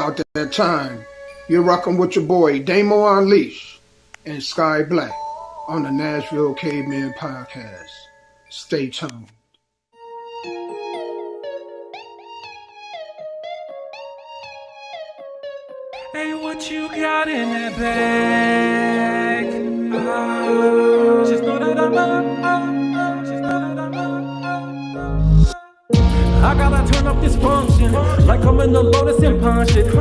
about that time. You're rocking with your boy Damo Unleashed and Sky Black on the Nashville Caveman podcast. Stay tuned. Hey, what you got in that bag? Just know that I'm up. Just know that I'm up. I gotta turn up this function, like I'm in the Lotus and punch it.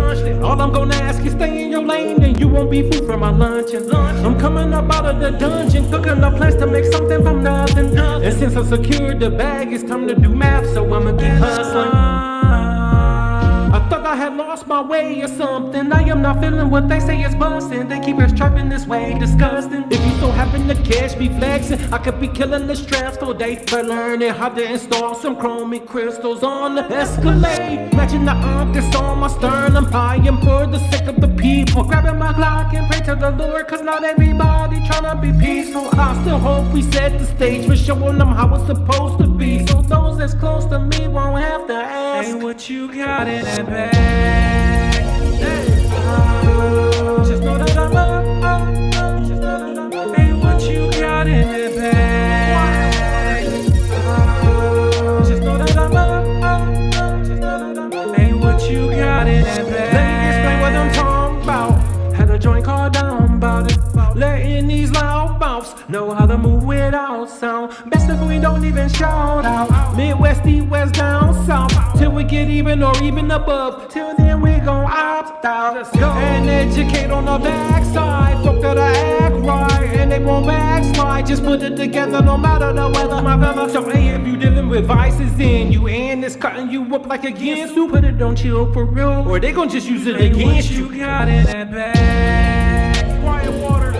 All I'm gonna ask is stay in your lane, and you won't be food for my luncheon. I'm coming up out of the dungeon, cooking up plans to make something from nothing. And since I secured the bag, it's time to do math, so I'ma keep hustling. I thought I had lost my way or something. I am not feeling what they say is busting. They keep us trapping this way, disgusting. If you so happen to catch me flexing, I could be killing the stressful day for learning how to install some chromic crystals on the Escalade. Matching the arm that's on my sternum. I am for the sake of the people, grabbing my Glock and pray to the Lord, cause not everybody tryna be peaceful. I still hope we set the stage for showing them how it's supposed to be, so those that's close to me won't have to ask, hey, what you got in that bag? Just know that I'm up. Just know that I'm up. Hey, what you got in that bag? Just know that I'm up. Just know that I'm up. Hey, what you got in that bag? Let me explain what I'm talking about. Had a joint called down about it. Letting these loud mouths know how to move without sound. Best if we don't even shout out. Midwest, east, west, down south, till we get even or even above. Till then we gon' opt out. And educate on the backside. Folk gotta act right, and they won't backslide. Just put it together no matter the weather, my brother. So hey, if you dealing with vices in you and it's cutting you up like against you, put it on chill for real, or they gon' just use it against you. You got in that bag. Quiet water.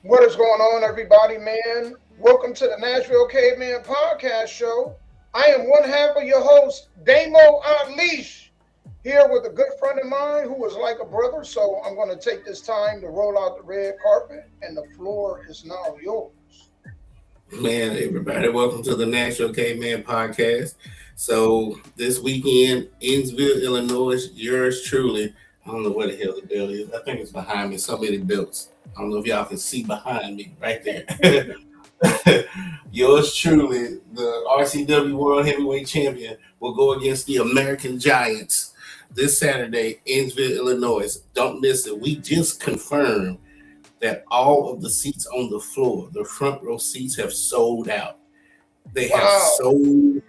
What is going on, everybody, man? Welcome to the Nashville Caveman podcast show. I am one half of your host, Damo Unleashed, here with a good friend of mine who is like a brother. So I'm going to take this time to roll out the red carpet, and the floor is now yours. Man, everybody, welcome to the Nashville Caveman podcast. So this weekend, Innsville, Illinois, yours truly. I don't know where the hell the bell is. I think it's behind me. So many belts. I don't know if y'all can see behind me right there. Yours truly, the RCW World Heavyweight Champion, will go against the American Giants this Saturday, Innsville, Illinois. Don't miss it. We just confirmed that all of the seats on the floor, the front row seats, have sold out. They have sold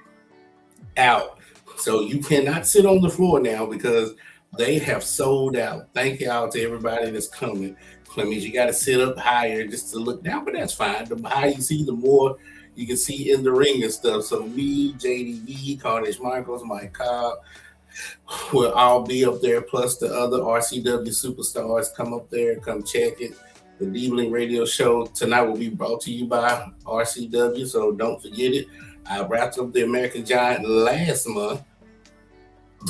out. So you cannot sit on the floor now because they have sold out. Thank y'all to everybody that's coming. That means you got to sit up higher just to look down, but that's fine. The higher you see, the more you can see in the ring and stuff. So me, JDV, Carnage Michaels, Mike Cobb, will all be up there, plus the other RCW superstars come up there, come check it. The Deebling Radio Show tonight will be brought to you by RCW, so don't forget it. I wrapped up the American Giant last month.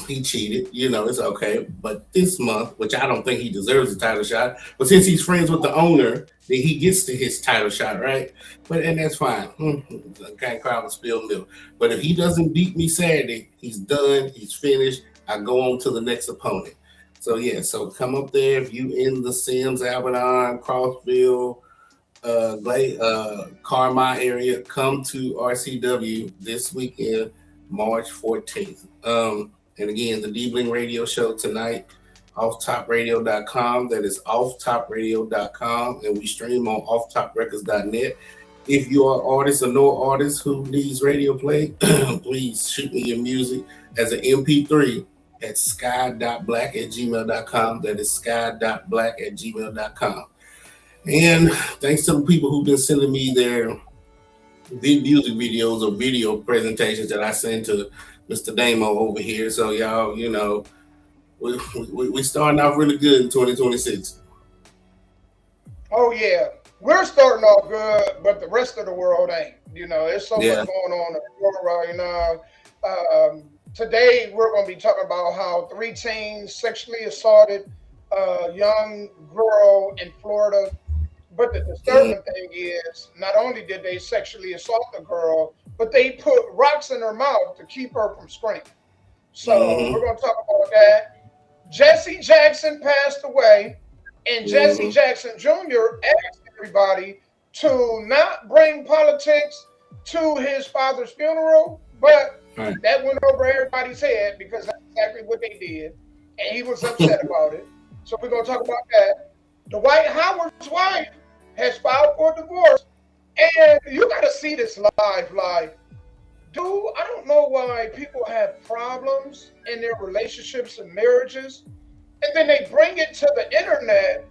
He cheated, it's okay. But this month, which I don't think he deserves a title shot, but since he's friends with the owner, then he gets to his title shot, right? And that's fine. I can't cry with spilled milk. But if he doesn't beat me Saturday, he's done. He's finished. I go on to the next opponent. So yeah, so come up there if you in the Sims, Abaddon, Crossville, Carmine area. Come to RCW this weekend, March 14th. And again, the Deebling Radio Show tonight, offtopradio.com. That is offtopradio.com. And we stream on offtoprecords.net. If you are an artist or know an artist who needs radio play, please shoot me your music as an MP3 at sky.black@gmail.com. That is sky.black@gmail.com. And thanks to the people who've been sending me their music videos or video presentations that I send to Mr. Damo over here. So y'all, we starting off really good in 2026. Oh yeah, we're starting off good, but the rest of the world ain't. There's so much going on in the world right now. Today we're going to be talking about how 3 teens sexually assaulted a young girl in Florida But the disturbing thing is, not only did they sexually assault the girl, but they put rocks in her mouth to keep her from screaming. So we're going to talk about that. Jesse Jackson passed away, and Jesse Jackson Jr. asked everybody to not bring politics to his father's funeral, but that went over everybody's head because that's exactly what they did, and he was upset about it. So we're going to talk about that. Dwight Howard's wife has filed for divorce, and you got to see this live. Like, dude, I don't know why people have problems in their relationships and marriages, and then they bring it to the internet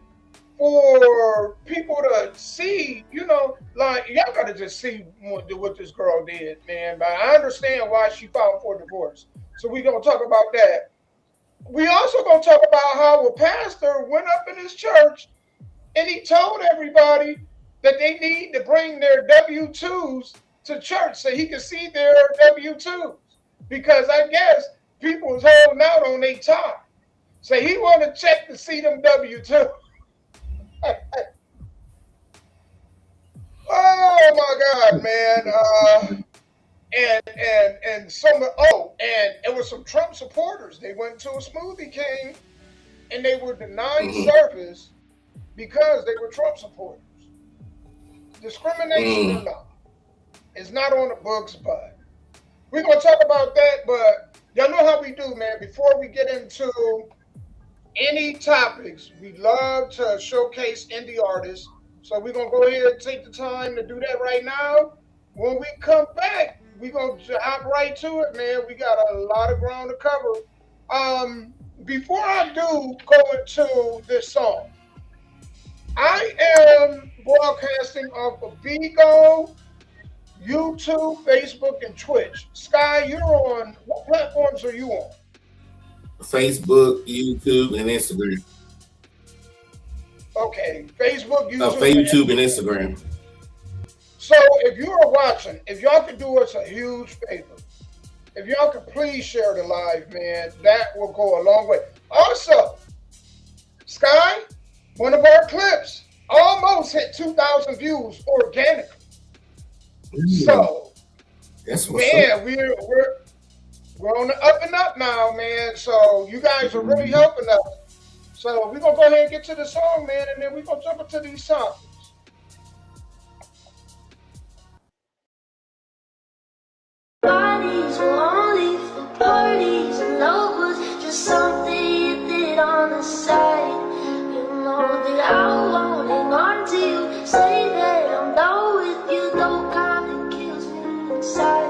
for people to see. You know, like, y'all got to just see what this girl did, man. But I understand why she filed for divorce. So we're going to talk about that. We also going to talk about how a pastor went up in his church and he told everybody that they need to bring their W-2s to church so he could see their W-2s. Because I guess people was holding out on their time. So he want to check to see them W-2s. Oh my God, man. And it was some Trump supporters. They went to a Smoothie King and they were denied service because they were Trump supporters. Discrimination or not. It's not on the books, but we're going to talk about that. But y'all know how we do, man. Before we get into any topics, we love to showcase indie artists. So we're going to go ahead and take the time to do that right now. When we come back, we're going to hop right to it, man. We got a lot of ground to cover. Before I do go into this song, I am broadcasting off of Vigo, YouTube, Facebook, and Twitch. Sky, you're on, what platforms are you on? Facebook, YouTube, and Instagram. Okay, Facebook, YouTube, and Instagram. So if you are watching, if y'all could do us a huge favor, if y'all could please share the live, man, that will go a long way. Also, Sky, one of our clips almost hit 2,000 views organically. So, man, we're on the up and up now, man. So you guys are really helping us. So we're gonna go ahead and get to the song, man, and then we're gonna jump into these topics. Parties were only for parties, and love was just something you did on the side. You know that I won't hang on to you. Say that I'm done with you, though kinda kills me inside.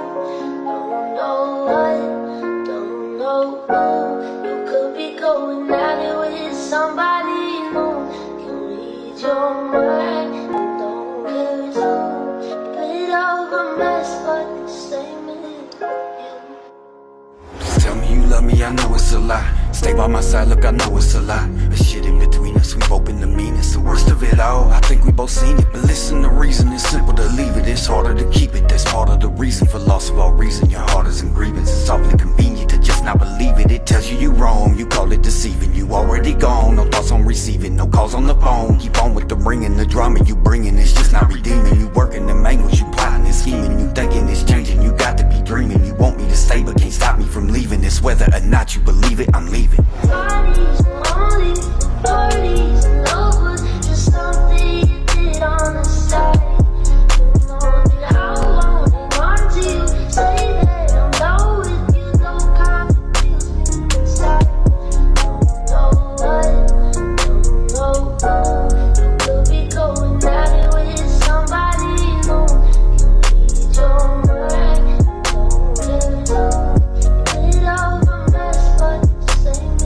Don't know what, don't know who. You could be going at it with somebody new. Can read your mind, and don't care too. Bit of a mess, but the same. Just tell me you love me, I know it's a lie. Stay by my side, look, I know it's a lie. The shit in between us, we both been the meanest. The worst of it all, I think we both seen it. But listen, the reason is simple to leave it. It's harder to keep it, that's part of the reason. For loss of all reason, your heart is in grievance. It's awfully convenient to just not believe it. It tells you wrong, you call it deceiving. You already gone, no thoughts on receiving. No calls on the phone, keep on with the ringing. The drama you bringing, it's just not redeeming. You working them angles, you plotting and scheming. You thinking it's changing, you got to be dreaming. You want me to stay, but can't stop me from leaving. It's whether or not you believe it, I'm leaving. Parties were only for parties, and love was just something you did on the side. You know that I won't hang on to you. Say that I'm done with you, though kinda kills me inside. Don't know what, don't know who. You could be going at it with somebody new. You read your mind, don't care too. Bit of a mess, but the same.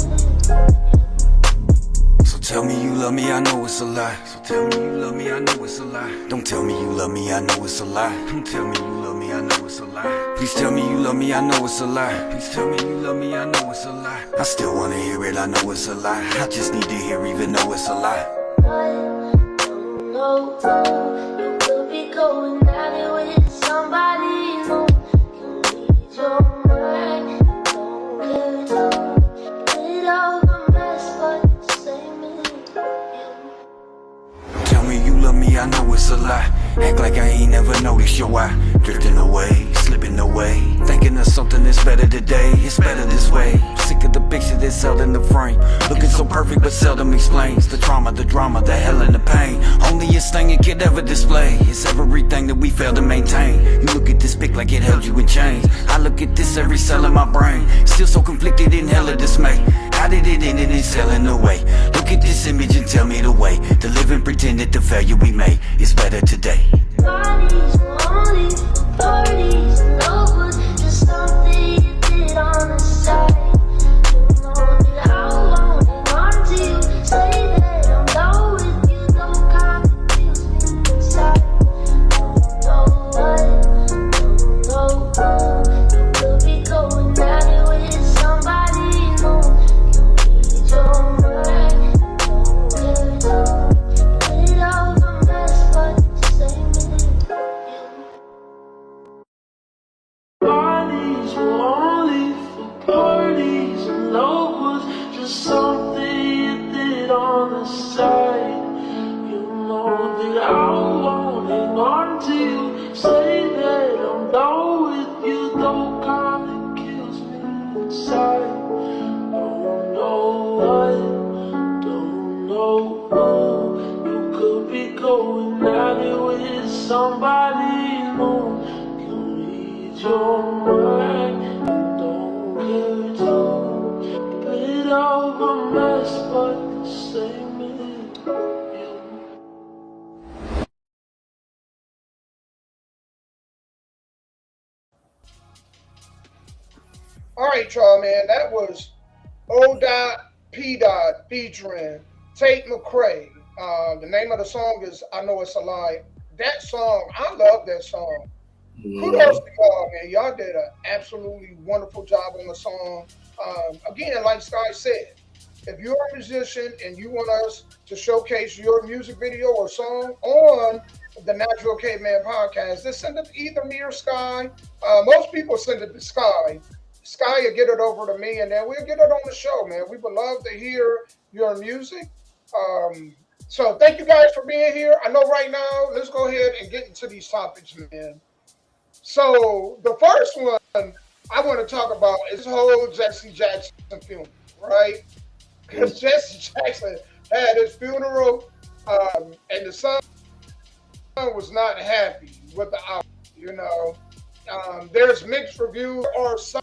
So tell me you love me, I know it's a lie. So tell me you love me, I know it's a lie. Don't tell me you love me, I know it's a lie. Don't tell me you love me, I know it's a lie. Please tell me you love me, I know it's a lie. Please tell me you love me, I know it's a lie. I still wanna hear it, I know it's a lie. I just need to hear even though it's a lie. Don't know who. You could be going at it with somebody new. You read your mind, don't care too. Bit of a mess, but the same as you. Tell me you love me, catch your eye, drifting away, slipping away, thinking of something that's better today. It's better this way. Sick of the picture that's held in the frame, looking so perfect but seldom explains the trauma, the drama, the hell and the pain. Onlyest thing it could ever display is everything that we fail to maintain. You look at this pic like it held you in chains. I look at this every cell in my brain, still so conflicted in hell of dismay. How did it end and it's selling away? Look at this image and tell me the way to live and pretend that the failure we made is better today. Parties were only for parties, and love was just something you did on the side. You know that I won't hang on to you. Say that I'm done with you, though kind of kills me inside. Don't know what, don't know who. You could be going at it with somebody new. You need your mind, don't care to put it all a mess, but the same is you. Parties were only for parties, and love was just something you did on the side. You know that I won't hang on to you. Say that I'm done with you, though kinda kills me inside. Don't know what, don't know who. You could be going at it with somebody new. You need your mind and don't care to bit of a mess, but the same is you. All right, y'all, man. That was O. P. Featuring Tate McRae. The name of the song is I Know It's a Lie. That song, I love that song. Kudos to y'all, man. Y'all did an absolutely wonderful job on the song. Again, like Sky said, if you're a musician and you want us to showcase your music video or song on the Nashville Caveman podcast, just send it to either me or Sky. Most people send it to Sky. Sky will get it over to me, and then we'll get it on the show, man. We would love to hear your music. So thank you guys for being here. I know right now, let's go ahead and get into these topics, man. So the first one I want to talk about is this whole Jesse Jackson funeral, right? Because Jesse Jackson had his funeral, and the son was not happy with the outcome. You know, there's mixed reviews, or some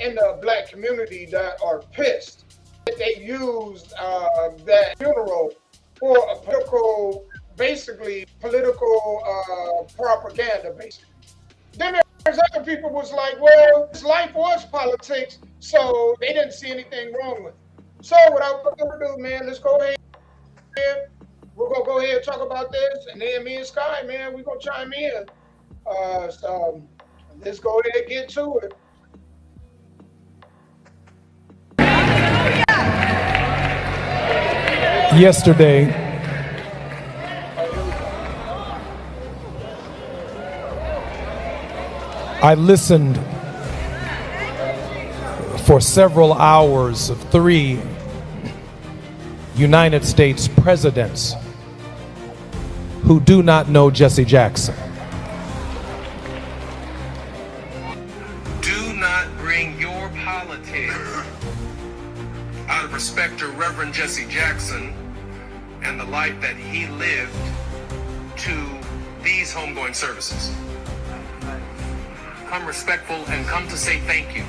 in the black community that are pissed that they used that funeral for a political, basically political propaganda, basically. Then there's other people was like, well, his life was politics, so they didn't see anything wrong with it. So without further ado, man, let's go ahead. We're gonna go ahead and talk about this, and then me and Sky, man, we're gonna chime in. So let's go ahead and get to it. Yesterday, I listened for several hours of 3 United States presidents who do not know Jesse Jackson. Do not bring your politics out of respect to Reverend Jesse Jackson and the life that he lived to these homegoing services. Come respectful and come to say thank you.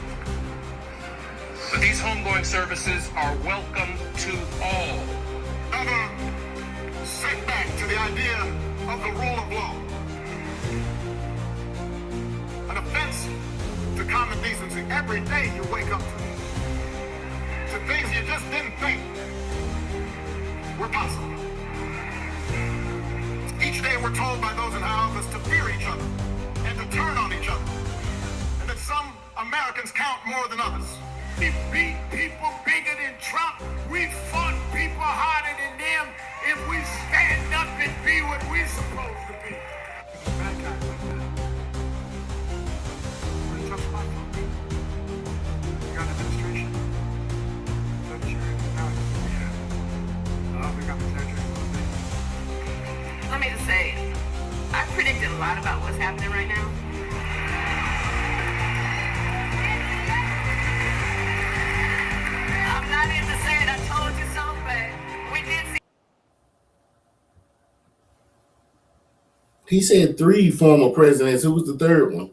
But these homegoing services are welcome to all. Another setback to the idea of the rule of law. An offense to common decency. Every day you wake up to things you just didn't think were possible. Each day we're told by those in our office to fear each other and to turn on each other. And that some Americans count more than others. We beat people bigger than Trump. We fought people harder than them. If we stand up and be what we're supposed to be. Bad guys like that. Pretty tough spot for me. You got an administration. Don't you? Yeah. We got the treasury. Let me just say, I thought about what's happening right now? I'm not in to say it, I told you so, but we did see. He said 3 former presidents. Who was the third one?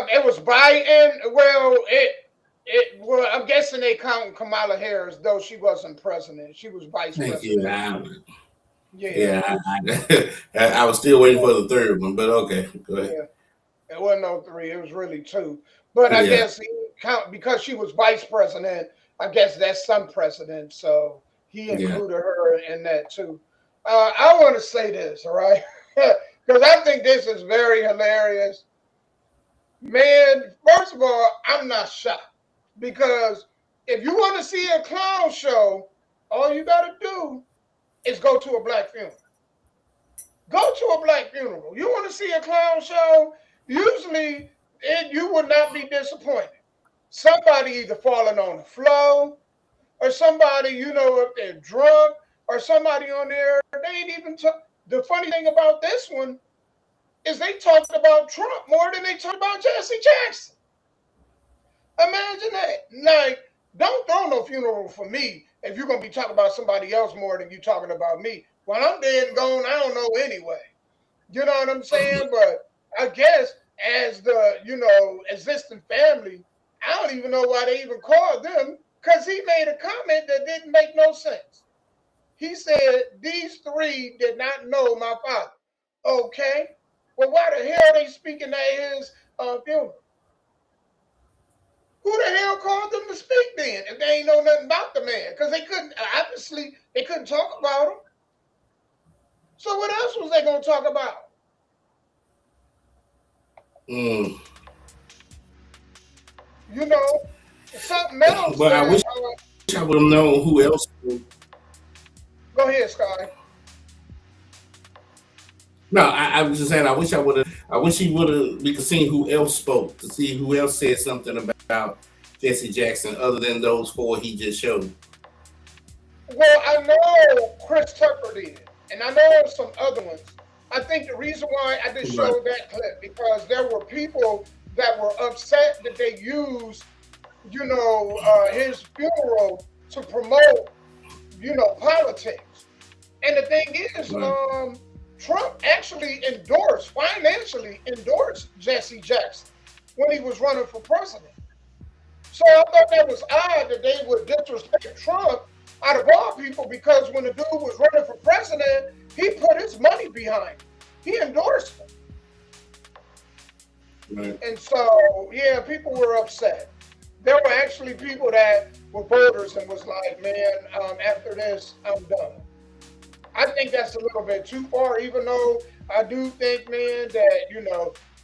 It was Biden. Well, I'm guessing they count Kamala Harris, though she wasn't president. She was vice president. I was still waiting for the third one, but okay, go ahead. Yeah. It wasn't no 3. It was really 2. But I guess he count because she was vice president. I guess that's some president, so he included her in that too. I want to say this, all right, because I think this is very hilarious. Man, first of all, I'm not shocked because if you want to see a clown show, all you got to do is go to a black funeral. Go to a black funeral. You want to see a clown show? Usually, you would not be disappointed. Somebody either falling on the floor, or somebody, if they're drunk, or somebody on there, they ain't even talk. The funny thing about this one is they talked about Trump more than they talked about Jesse Jackson. Imagine that. Like, don't throw no funeral for me if you're going to be talking about somebody else more than you talking about me. When I'm dead and gone, I don't know anyway. You know what I'm saying? But I guess as the, existing family, I don't even know why they even called them, because he made a comment that didn't make no sense. He said, these 3 did not know my father. Okay. Well, why the hell are they speaking at his funeral? Who the hell called them to speak then if they ain't know nothing about the man? Because they couldn't talk about him. So what else was they going to talk about? Something else. But I wish I would have known who else. Go ahead, Sky. No, I was just saying. I wish we could see who else spoke, to see who else said something about Jesse Jackson other than those 4 he just showed. Well, I know Chris Tucker did, and I know some other ones. I think the reason why I just showed that clip because there were people that were upset that they used, his funeral to promote, politics. And the thing is, Trump actually financially endorsed Jesse Jackson when he was running for president. So I thought that was odd that they would disrespect Trump out of all people, because when the dude was running for president, he put his money behind him. He endorsed him. Right. And so, people were upset. There were actually people that were voters and was like, man, after this, I'm done. I think that's a little bit too far, even though I do think, man, that,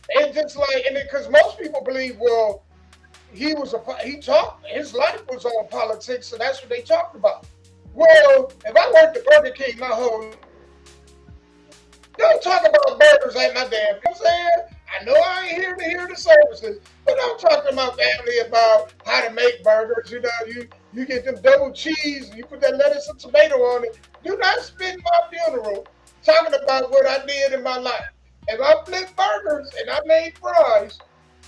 it's just like, and because most people believe, well, his life was on politics, so that's what they talked about. Well, if I worked at Burger King my whole, don't talk about burgers at my damn, you know what I'm saying? I know I ain't here to hear the services, but don't talk to my family about how to make burgers. You get them double cheese, and you put that lettuce and tomato on it. Do not spend my funeral talking about what I did in my life. If I flipped burgers and I made fries,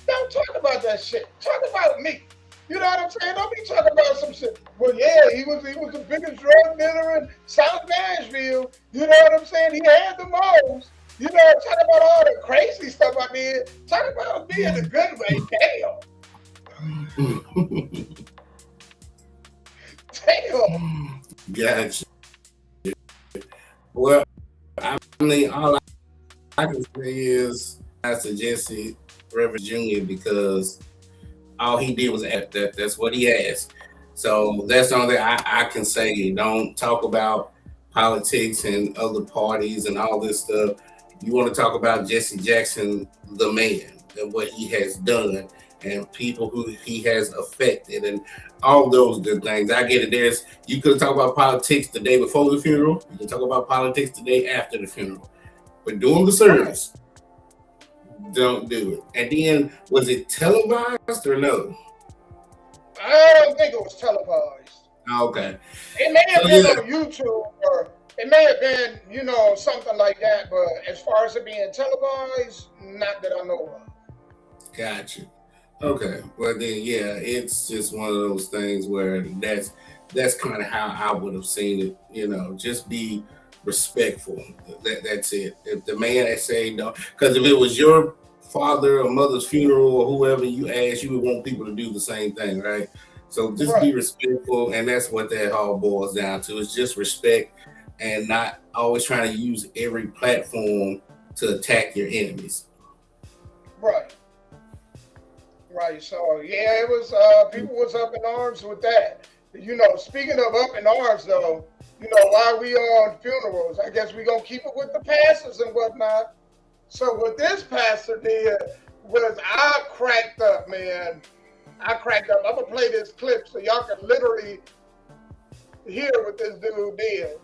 don't talk about that shit. Talk about me. You know what I'm saying? Don't be talking about some shit. Well, yeah, he was the biggest drug dealer in South Nashville. You know what I'm saying? He had the most. Talk about all the crazy stuff I did. Talk about me in a good way. Damn. Gotcha. Well, I mean, all I can say is I suggest Reverend Jr. because all he did was ask that. That's what he asked. So that's the only thing I can say. Don't talk about politics and other parties and all this stuff. You want to talk about Jesse Jackson, the man, and what he has done, and people who he has affected, and all those good things. I get it. You could talk about politics the day before the funeral. You can talk about politics the day after the funeral. But during the service, don't do it. And then, was it televised or no? I don't think it was televised. Okay. It may have been on YouTube or It may have been, something like that, but as far as it being televised, not that I know of. Gotcha. Okay. Well then, yeah, it's just one of those things where that's kind of how I would have seen it. Just be respectful. That's it. If the man that say no, because if it was your father or mother's funeral or whoever you asked, you would want people to do the same thing, right? So just Right, be respectful, and that's what that all boils down to. It's just respect, and not always trying to use every platform to attack your enemies. right, right. So yeah, it was people was up in arms with that. Speaking of up in arms though, while we on funerals, I guess we gonna keep it with the pastors and whatnot. So what this pastor did was I cracked up, man. I cracked up. I'm gonna play this clip so y'all can literally hear what this dude did.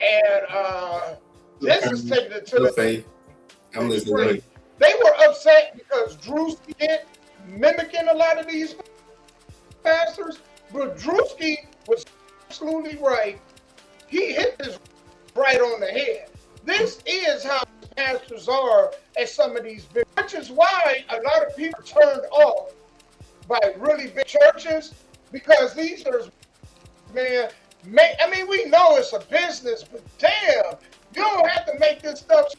And this is taking it to Good the faith. I'm listening. extreme. They were upset because Drewski did mimicking a lot of these pastors, but Drewski was absolutely right. He hit this right on the head. This is how pastors are at some of these big, which is why a lot of people turned off by really big churches, because these are, man, I mean, we know it's a business, but damn, you don't have to make this stuff,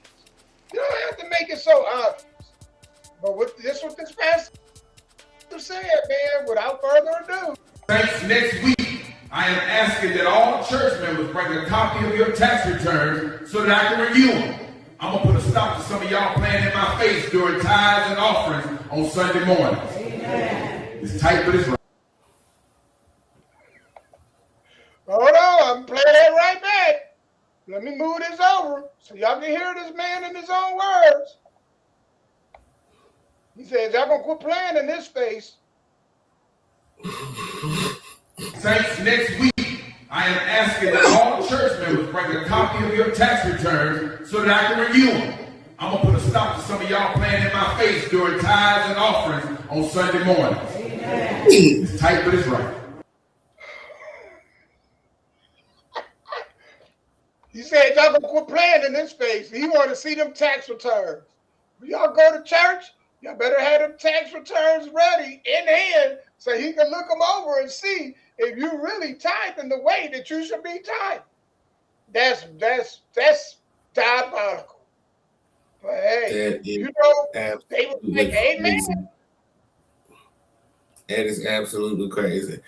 you don't have to make it so obvious. But what this pastor said, man, without further ado. Saints, next week, I am asking that all church members bring a copy of your tax returns so that I can review them. I'm going to put a stop to some of y'all playing in my face during tithes and offerings on Sunday morning. Amen. It's tight, but it's right. Hold on, I'm playing that right back. Let me move this over so y'all can hear this man in his own words. He says, y'all gonna quit playing in this space. Saints, next week, I am asking that all church members bring a copy of your tax returns so that I can review them. I'm going to put a stop to some of y'all playing in my face during tithes and offerings on Sunday morning. Amen. It's tight, but it's right. He said, y'all gonna quit playing in this space. He want to see them tax returns. When y'all go to church, y'all better have them tax returns ready in hand so he can look them over and see if you really tithing the way that you should be tithing. That's diabolical. But hey, they were like, amen. That is absolutely crazy.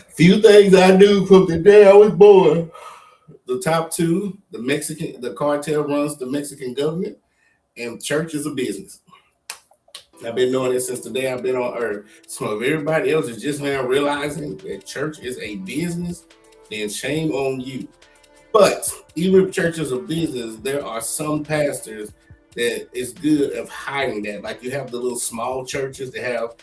Few things I knew from the day I was born. The top two, the cartel runs the Mexican government, and church is a business. I've been knowing it since the day I've been on earth. So if everybody else is just now realizing that church is a business, then shame on you. But even if church is a business, there are some pastors that is good of hiding that. Like you have the little small churches that have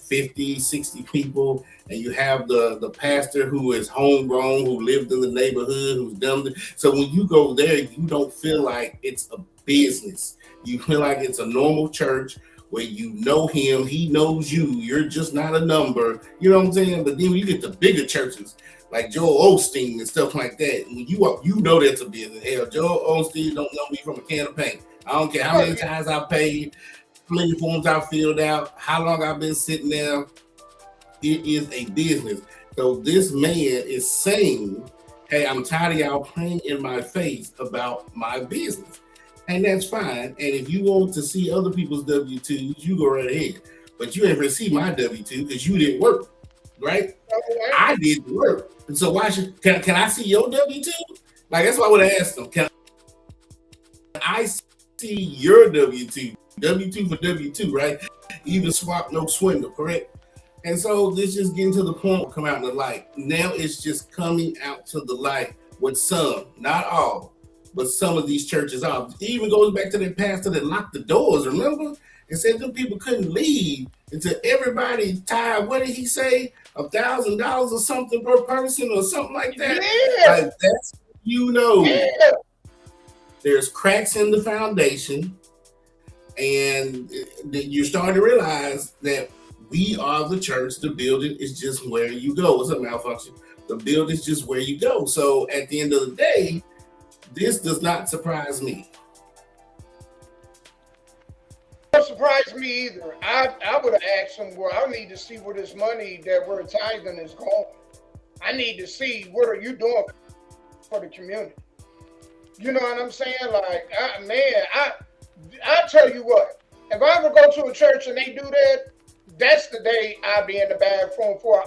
50, 60 people, and you have the pastor who is homegrown, who lived in the neighborhood, who's done it. So when you go there, you don't feel like it's a business. You feel like it's a normal church where you know him, he knows you, you're just not a number. You know what I'm saying? But then when you get the bigger churches, like Joel Osteen and stuff like that, when you know that's a business. Hell, Joel Osteen don't know me from a can of paint. I don't care how many times I paid, how many forms I filled out, how long I've been sitting there. It is a business. So this man is saying, hey, I'm tired of y'all playing in my face about my business. And that's fine. And if you want to see other people's W-2s, you go right ahead. But you ain't receive my W-2 because you didn't work, right? I did the work. And so why can I see your W-2? Like, that's why I would have asked them, can I see your W-2? W-2 for W-2, right? Even swap, no swindle, correct? And so this just getting to the point, come out in the light. Now it's just coming out to the light with some, not all, but some of these churches are. It even goes back to that pastor that locked the doors, remember? And said them people couldn't leave until everybody tied, what did he say? $1,000 or something per person or something like that. Yeah. Like that's, there's cracks in the foundation, and you're starting to realize that we are the church. The building is just where you go. What's up, malfunction? The building is just where you go. So at the end of the day, This does not surprise me. Don't surprise me either. I would have asked him, well, I need to see where this money that we're tithing is going. I need to see what are you doing for the community. You know what I'm saying? Like, I tell you what, if I ever go to a church and they do that, that's the day I'll be in the bathroom for an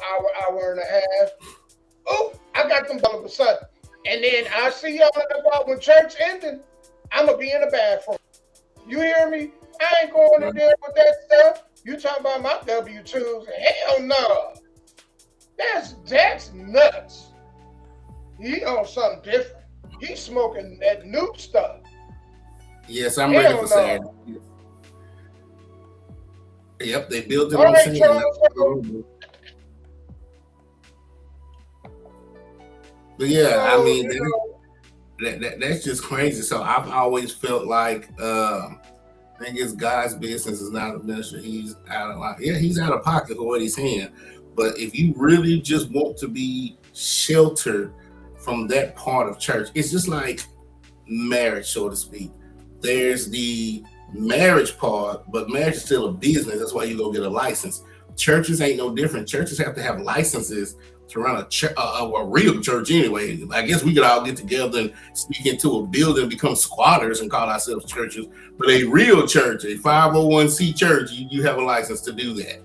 hour and a half. Oh, I got them all of a sudden. And then I see y'all about when church ending, I'm going to be in the bathroom. You hear me? I ain't going to deal with that stuff. You talking about my W-2s? Hell no. That's nuts. He on something different. He's smoking that new stuff. Yes, I'm ready for Saturday. Yep, they built it All on right, sand. Charles. But yeah, I mean, that's just crazy. So I've always felt like I think it's God's business is not a minister. He's out of line. Yeah, he's out of pocket for what he's saying. But if you really just want to be sheltered from that part of church, it's just like marriage, so to speak. There's the marriage part, but marriage is still a business. That's why you go get a license. Churches ain't no different. Churches have to have licenses to run a real church anyway. I guess we could all get together and sneak into a building, become squatters and call ourselves churches. But a real church, a 501c church, you have a license to do that.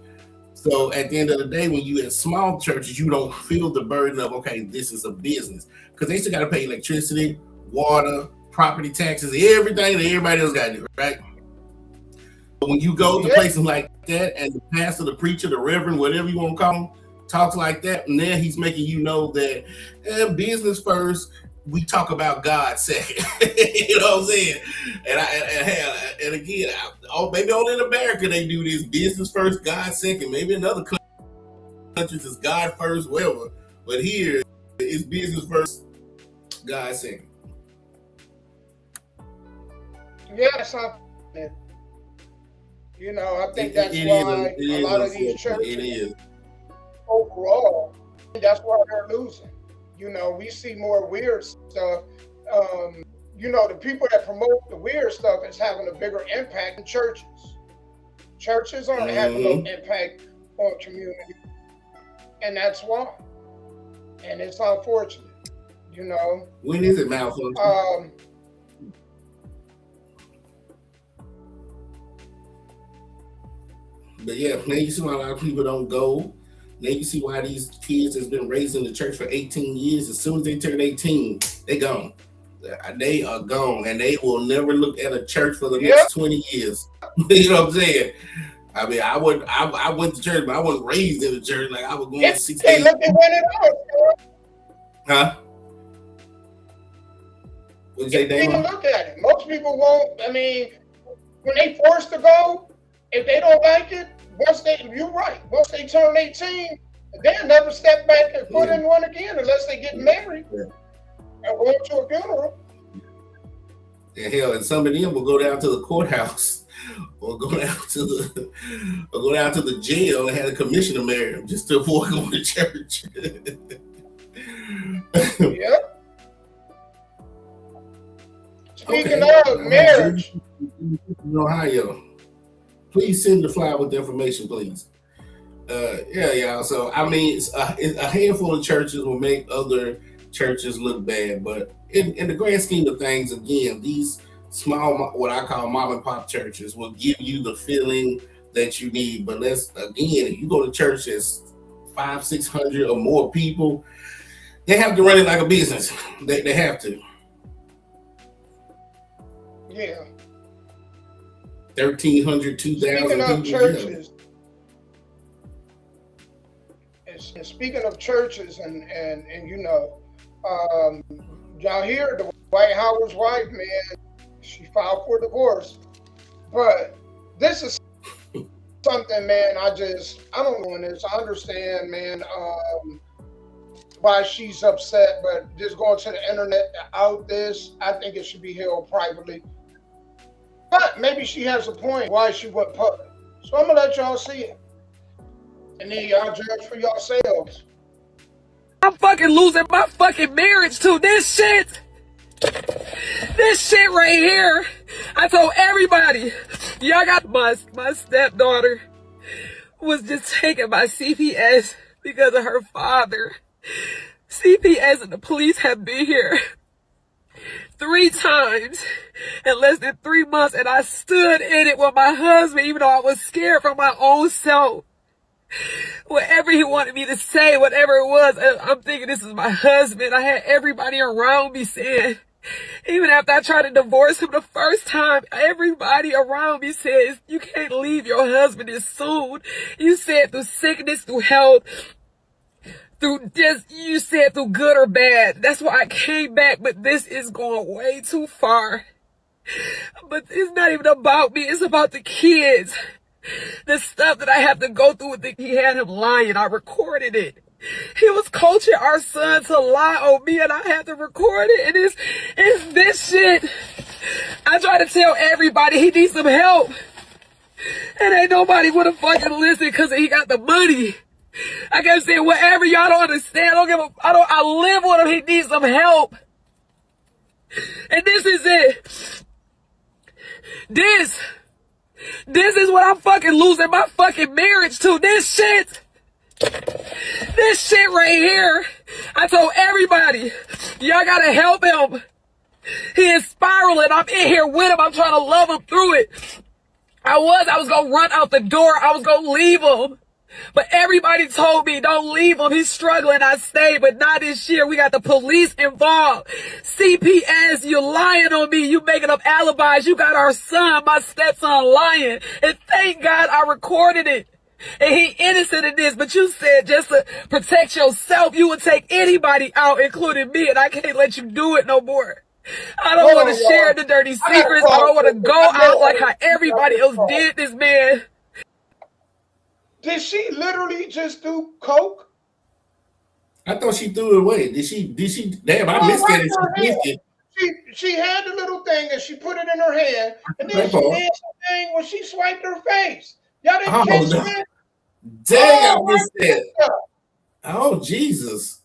So at the end of the day, when you at small churches, you don't feel the burden of, okay, this is a business. Because they still got to pay electricity, water, property taxes, everything that everybody else got to do, right? But when you go to places like that and the pastor, the preacher, the reverend, whatever you want to call him, talks like that, and then he's making you know that business first, we talk about God second. You know what I'm saying? And again, maybe only in America they do this business first, God second. Maybe in other countries it's God first, whatever. But here it's business first, God second. Yeah, something. You know, I think that's why a lot of these churches overall, that's why they're losing. You know, we see more weird stuff. You know, the people that promote the weird stuff is having a bigger impact than churches. Churches aren't having no impact on community. And that's why. And it's unfortunate, you know. When is it malfunction? But yeah, now you see why a lot of people don't go. Now you see why these kids that's been raised in the church for 18 years, as soon as they turn 18, they gone. They are gone, and they will never look at a church for the next 20 years. You know what I'm saying? I mean, I went to church, but I wasn't raised in the church. Like I was going to 16. Huh? What you say, Damon? Look at it. Most people won't. I mean, when they forced to go, if they don't like it, you're right. Once they turn 18, they'll never step back and put in one again unless they get married and go to a funeral. And hell, and some of them will go down to the courthouse or go down to the jail and have a commissioner marry them just to avoid going to church. Yep. Speaking of marriage, in Ohio. Please send the flyer with the information, please. Yeah, y'all. So, I mean, a handful of churches will make other churches look bad, but in the grand scheme of things, again, these small, what I call mom and pop churches, will give you the feeling that you need. But again, if you go to church that's 500-600 or more people, they have to run it like a business. They have to. Yeah. 1,300, 2,000 Speaking of people. churches, and speaking of churches, and you know, y'all hear the Dwight Howard's wife, man, she filed for divorce. But this is something, man, I don't know this. I understand, man, why she's upset, but just going to the internet out this, I think it should be held privately. But maybe she has a point why she went public. So I'm going to let y'all see it. And then y'all judge for yourselves. I'm fucking losing my fucking marriage to this shit. This shit right here, I told everybody, y'all got my stepdaughter was just taken by CPS because of her father. CPS and the police have been here 3 times in less than 3 months, and I stood in it with my husband, even though I was scared for my own self. Whatever he wanted me to say, whatever it was, I'm thinking this is my husband. I had everybody around me saying, even after I tried to divorce him the first time, everybody around me says, you can't leave your husband this soon. You said through sickness, through health, you said through good or bad. That's why I came back, but this is going way too far. But it's not even about me, it's about the kids. The stuff that I have to go through with he had him lying. I recorded it. He was coaching our son to lie on me, and I had to record it. And it's this shit. I try to tell everybody he needs some help, and ain't nobody wanna fucking listen because he got the money. I kept saying, whatever, y'all don't understand. I live with him. He needs some help. And this is it. This is what I'm fucking losing my fucking marriage to. This shit right here, I told everybody, y'all gotta help him. He is spiraling. I'm in here with him. I'm trying to love him through it. I was gonna run out the door. I was gonna leave him. But everybody told me, don't leave him. He's struggling. I stayed, but not this year. We got the police involved. CPS, you lying on me. You making up alibis. You got our son, my stepson, lying. And thank God I recorded it. And he innocent in this, but you said just to protect yourself, you would take anybody out, including me, and I can't let you do it no more. I don't want to share the dirty secrets. I don't want to go out like how everybody else did this, man. Did she literally just do coke? I thought she threw it away. Did she? Damn, I missed that. She had the little thing and she put it in her hand, and then she did something when she swiped her face. Y'all didn't catch that? Dang, I missed that. Oh, Jesus.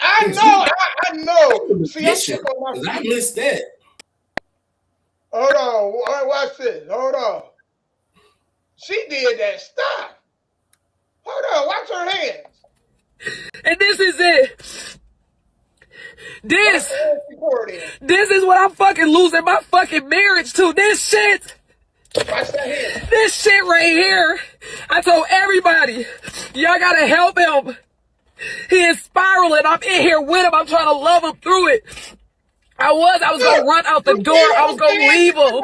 I know. See, I missed that. Hold on. Watch this. Hold on. She did that. Stop. Hold on. Watch her hands. And this is it. This is what I'm fucking losing my fucking marriage to. This shit. This shit right here. I told everybody, y'all gotta help him. He is spiraling. I'm in here with him. I'm trying to love him through it. I was gonna run out the door. I was gonna leave him.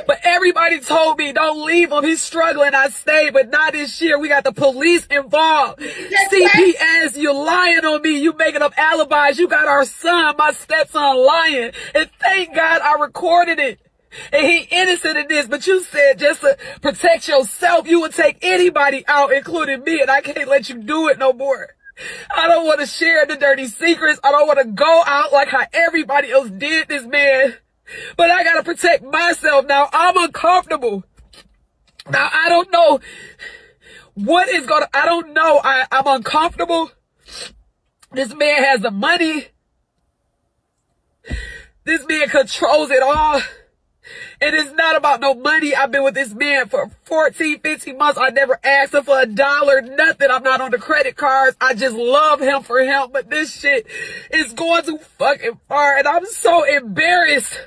But everybody told me, don't leave him. He's struggling. I stayed, but not this year. We got the police involved. CPS, you lying on me. You making up alibis. You got our son, my stepson, lying. And thank God I recorded it. And he innocent in this, but you said just to protect yourself, you would take anybody out, including me, and I can't let you do it no more. I don't want to share the dirty secrets. I don't want to go out like how everybody else did this, man. But I got to protect myself now. I'm uncomfortable. Now, I don't know what is going to, I don't know. I'm uncomfortable. This man has the money. This man controls it all. And it's not about no money. I've been with this man for 14, 15 months. I never asked him for $1, nothing. I'm not on the credit cards. I just love him for him. But this shit is going too fucking far. And I'm so embarrassed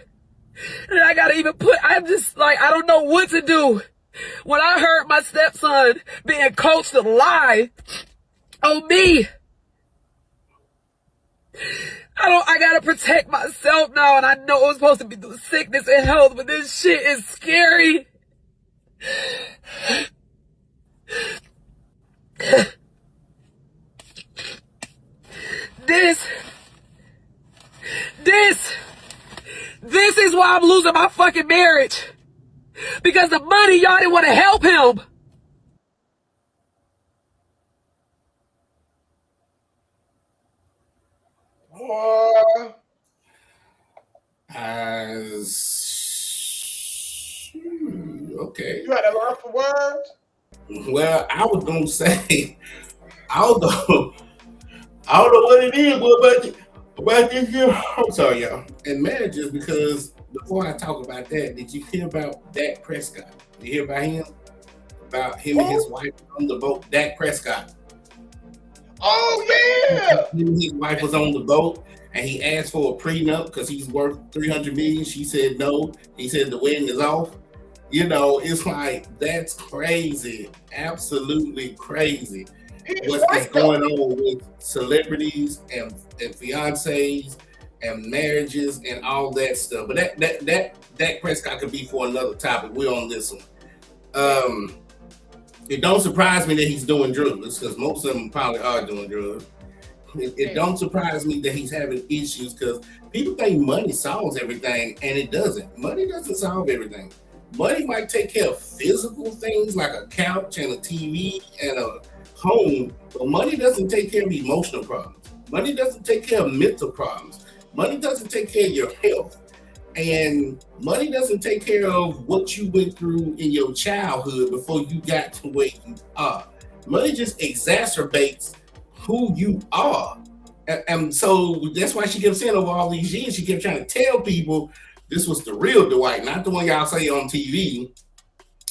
that I gotta even I'm just like, I don't know what to do. When I heard my stepson being coached to lie on me, I gotta protect myself now, and I know it was supposed to be through sickness and health, but this shit is scary. This is why I'm losing my fucking marriage. Because the money, y'all didn't want to help him. Okay. You had a lot for words? Well, I was gonna say, I don't know what it is, but But I'm sorry, y'all. And marriages, because before I talk about that, did you hear about Dak Prescott? Did you hear about him? About him and his wife on the boat? Dak Prescott. Oh yeah. His wife was on the boat, and he asked for a prenup because he's worth $300 million. She said no. He said the wedding is off. You know, it's like that's crazy, absolutely crazy. What's going on with celebrities and fiancés and marriages and all that stuff. But that Prescott could be for another topic. We're on this one. It don't surprise me that he's doing drugs, because most of them probably are doing drugs. It don't surprise me that he's having issues, because people think money solves everything, and it doesn't. Money doesn't solve everything. Money might take care of physical things like a couch and a TV and a home, but money doesn't take care of emotional problems. Money doesn't take care of mental problems. Money doesn't take care of your health. And money doesn't take care of what you went through in your childhood before you got to where you are. Money just exacerbates who you are. And so that's why she kept saying over all these years, she kept trying to tell people this was the real Dwight, not the one y'all say on TV,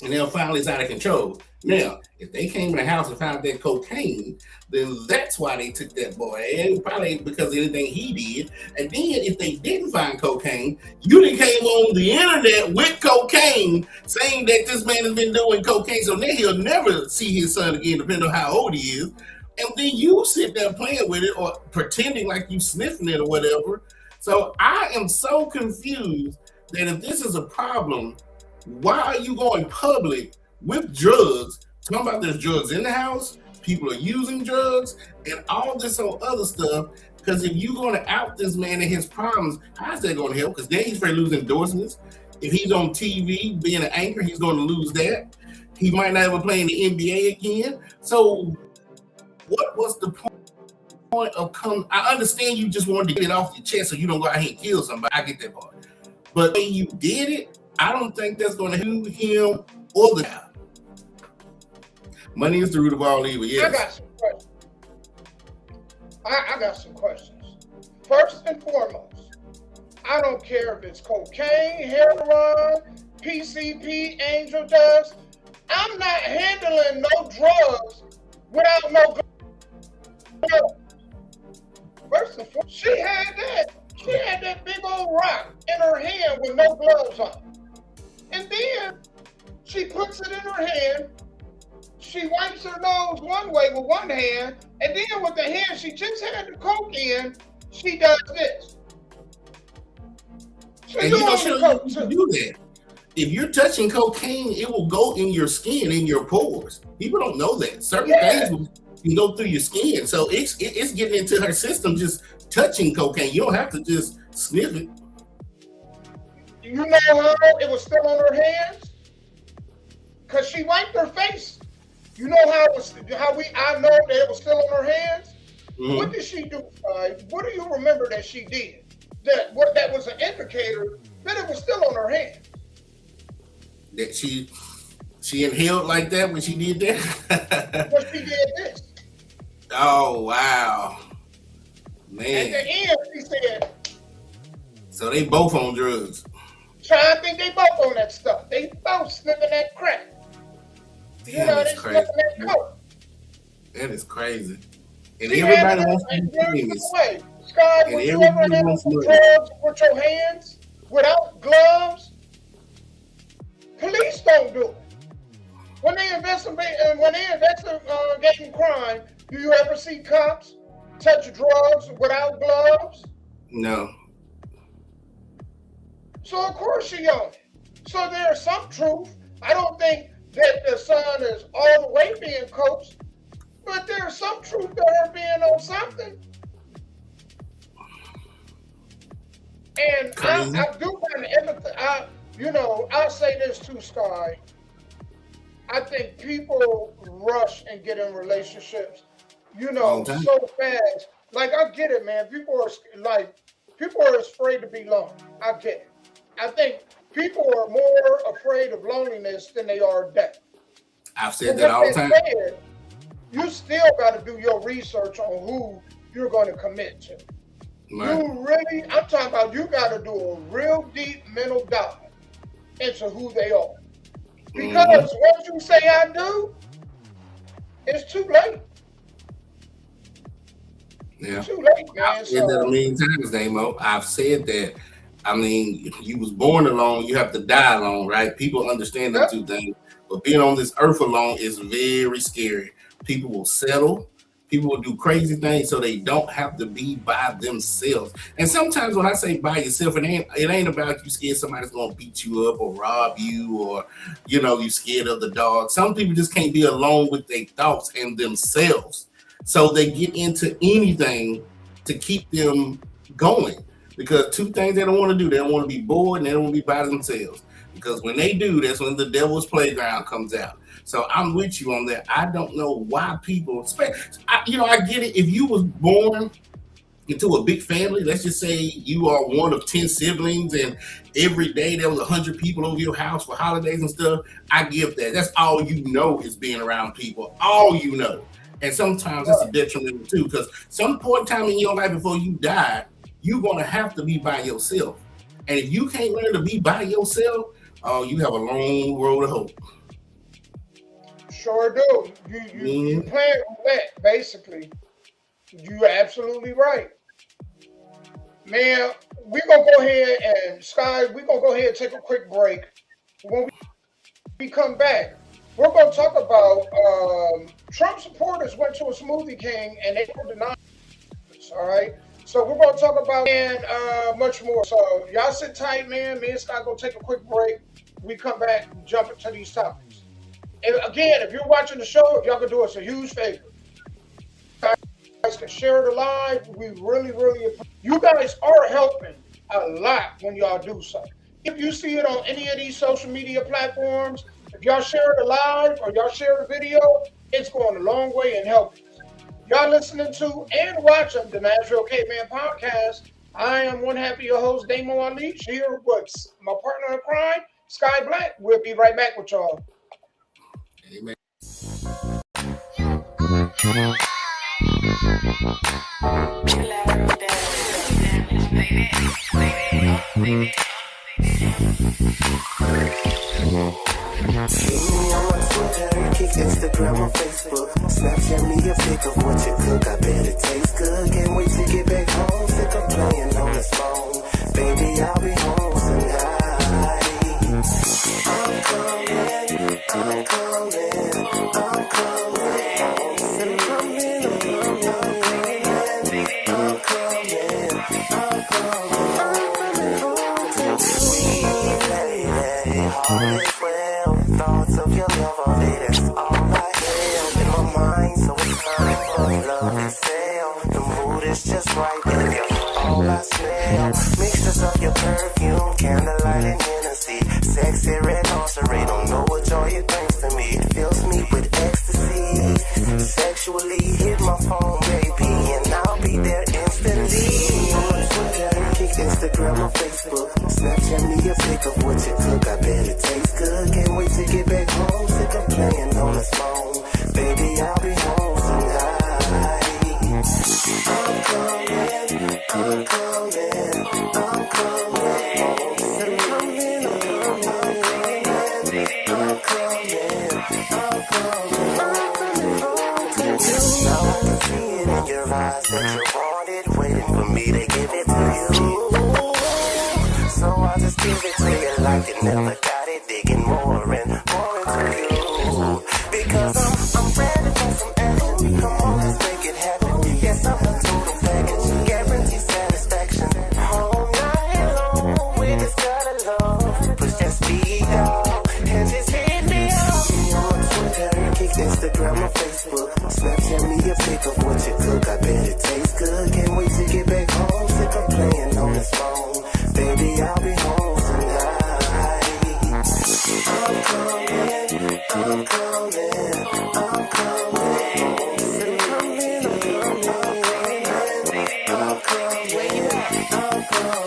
and then finally it's out of control. Now, if they came in the house and found that cocaine, then that's why they took that boy, and probably because of anything he did. And then if they didn't find cocaine, you done came on the internet with cocaine saying that this man has been doing cocaine, so now he'll never see his son again, depending on how old he is. And then you sit there playing with it or pretending like you sniffing it or whatever. So I am so confused that if this is a problem, why are you going public with drugs, talking about there's drugs in the house, people are using drugs, and all this whole other stuff? Because if you're going to out this man and his problems, how's that going to help? Because then he's afraid to lose endorsements. If he's on TV being an anchor, he's going to lose that. He might not ever play in the NBA again. So what was the point of coming? I understand you just wanted to get it off your chest so you don't go out here and kill somebody. I get that part. But when you did it, I don't think that's going to help him or the guy. Money is the root of all evil, yes. I got some questions. I got some questions. First and foremost, I don't care if it's cocaine, heroin, PCP, angel dust. I'm not handling no drugs without no gloves. First and foremost, she had that big old rock in her hand with no gloves on. And then she puts it in her hand. She wipes her nose one way with one hand, and then with the hand she just had the coke in, she does this. So and you can do that. If you're touching cocaine, it will go in your skin, in your pores. People don't know that. Certain things can go through your skin. So it's getting into her system just touching cocaine. You don't have to just sniff it. You know how it was still on her hands? Because she wiped her face. You know I know that it was still on her hands? Mm-hmm. What did she do? What do you remember that she did? That was an indicator that it was still on her hand. That she inhaled like that when she did that? When she did this. Oh, wow. Man. At the end, she said. So they both on drugs. I think they both on that stuff. They both sniffing that crack. Damn, that's crazy. That is crazy. And everybody wants to be famous. Scott, would you ever have drugs with your hands without gloves? Police don't do it. When they investigate crime, do you ever see cops touch drugs without gloves? No. So of course she on it. So there's some truth. I don't think that the son is all the way being coached, but there's some truth to her being on something. And I do find empathy. I'll say this too, Sky. I think people rush and get in relationships, so fast. Like, I get it, man. People are afraid to be lonely. I get it. I think people are more afraid of loneliness than they are death. I've said that all the time. You still got to do your research on who you're going to commit to. Right. I'm talking about you got to do a real deep mental dive into who they are. Because once you say I do, it's too late. Yeah. Too late, man. I've said that a million times, Damo. I've said that. I mean, you was born alone, you have to die alone, right? People understand them two things. But being on this earth alone is very scary. People will settle. People will do crazy things so they don't have to be by themselves. And sometimes when I say by yourself, it ain't about you scared somebody's gonna beat you up or rob you, or you scared of the dog. Some people just can't be alone with their thoughts and themselves. So they get into anything to keep them going. Because two things they don't want to do. They don't want to be bored and they don't want to be by themselves. Because when they do, that's when the devil's playground comes out. So I'm with you on that. I don't know why people, I get it. If you was born into a big family, let's just say you are one of 10 siblings and every day there was 100 people over your house for holidays and stuff, I give that. That's all you know is being around people. All you know. And sometimes that's a detriment too, because some point in time in your life before you die, you're going to have to be by yourself. And if you can't learn to be by yourself, you have a long road to hope. Sure do. You playing roulette, basically. You're absolutely right. Man, we're going to go ahead and, Sky, we're going to go ahead and take a quick break. When we come back, we're going to talk about Trump supporters went to a Smoothie King and they were denied. All right? So we're going to talk about and much more. So y'all sit tight, man. Me and Scott going to take a quick break. We come back and jump into these topics. And again, if you're watching the show, if y'all could do us a huge favor, you guys can share it live. We really, really appreciate. You guys are helping a lot when y'all do so. If you see it on any of these social media platforms, if y'all share it live or y'all share the video, it's going a long way in helping. Y'all listening to and watching the Nashville Caveman podcast. I am one happy your host, Damo Unleashed, here with my partner in crime, Sky Black. We'll be right back with y'all. Amen. Me on my Twitter, kick Instagram or Facebook. Snapchat me a pic of what you cook. I bet it tastes good. Can't wait to get back home. Sick of playing on this phone. Baby, I'll be home tonight. I'm coming, I'm coming, I'm coming. Said I'm coming, I'm coming, I'm coming home to sweet lady. All is well. Thoughts of your love all day, that's all I have in my mind. So it's time for love and sale. The mood is just right, and you're all I smell. Mixtures of your perfume, candlelight and Hennessy. Sexy red lingerie, don't know what joy it brings to me. It fills me with ecstasy. Sexually hit my phone, baby, and I'll be there instantly. On Twitter, kick Instagram or Facebook. Snapchat me a pic of what you cook. I bet it tastes good. Can't wait to get back home. Sick of playing on this phone. Baby, I'll be home tonight. I'm coming, I'm coming, I'm coming. Said I'm coming, I'm coming home to you. Now I can see it in your eyes that you want it, waiting for me to give it to you. So I'll just give it to you like you never got it, digging more and more into you. Because I'm ready for some action. Come on, let's make it happen. Yes, I'm a total package, guarantee satisfaction. All night long, we just gotta love. Push that speed up and just hit me up. Me on Twitter, kick Instagram or Facebook. Snapchat me a pic of what you cook. I bet it tastes good. Can't wait to get back home. Sick of playing on this phone. Baby, I'll be home tonight. I'm coming, I'm coming, I'm coming. Said I'm coming, I'm coming.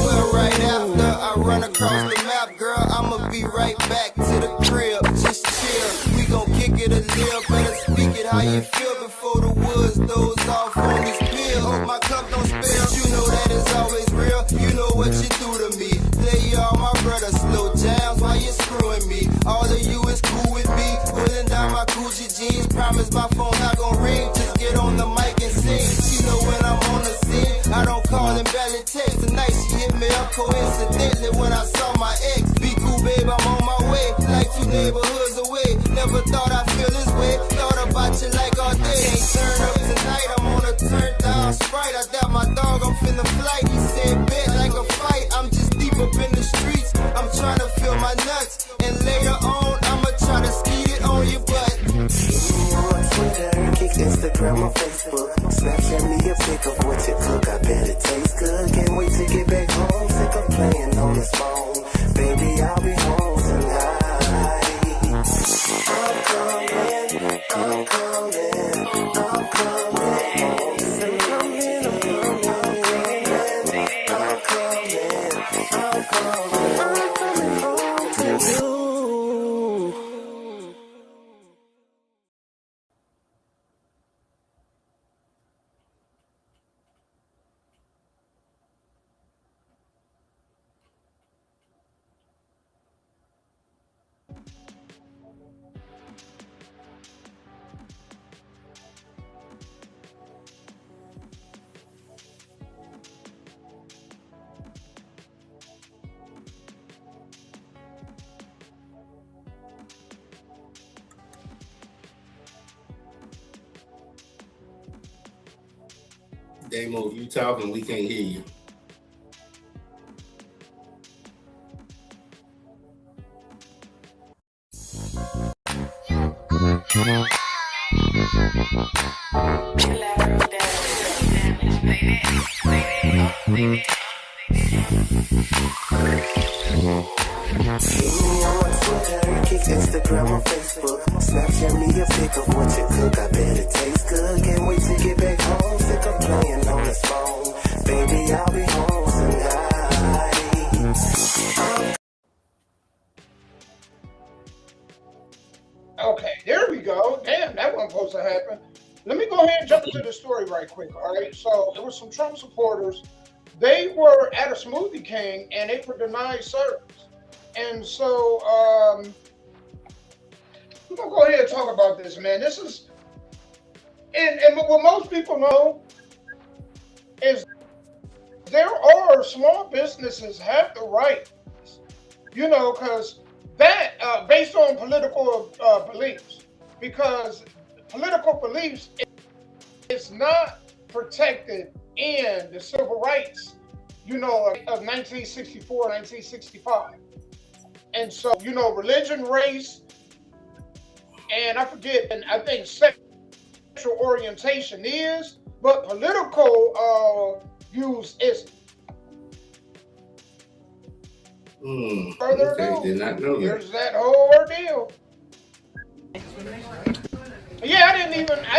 Well, right after I run across the map, girl, I'ma be right back to the crib. Just chill, we gon' kick it a little, better speak it how you feel before go to woods, those off on this pill. Hope my cup don't spill. You know that it's always real. You know what you do to me. They all my brothers, slow jams while you screwing me. All of you is cool with me. Pulling down my Gucci jeans. Promise my phone not gon' ring. Just get on the mic and sing. She know when I'm on the scene. I don't call and barely text. Tonight she hit me up coincidentally when I saw my ex. Be cool, babe, I'm on my way. Like 2 neighborhoods away. Never thought I'd feel this way. Thought about you like all day. Ain't turn up tonight. I'm on a turn down Sprite. I got my dog, I'm finna flight. He said bet like a fight. I'm just deep up in the streets. I'm trying to feel my nuts. And later on, I'ma try to skeet it on your butt. On Twitter, kick Instagram or Facebook. Snapchat me a pic of what you cook. I bet it tastes good. Can't wait to get back home. Sick of playing on this phone. Baby, I'll be home tonight. I'm coming, I'm coming, I'm coming home. Say I'm in, I'm coming, I'm coming home to you. Damo, you talking, we can't hear you. Kick Instagram or Facebook. Snapchat me a pic of what you cook. I bet it tastes good. Can't wait to get back home. Sick of playing on this phone. Baby, I'll be home tonight. Okay, there we go. Damn, that wasn't supposed to happen. Let me go ahead and jump into the story right quick, all right? So there were some Trump supporters. They were at a Smoothie King, and they were denied service. And so I'm going to go ahead and talk about this, man. This is, and what most people know is there are small businesses have the right, you know, because that, based on political beliefs, because political beliefs is not protected in the civil rights, you know, of 1964, 1965. And so, you know, religion, race, and I forget, and I think sexual orientation is, but political views is. Further ado, did not know that. Here's that whole ordeal. Yeah, I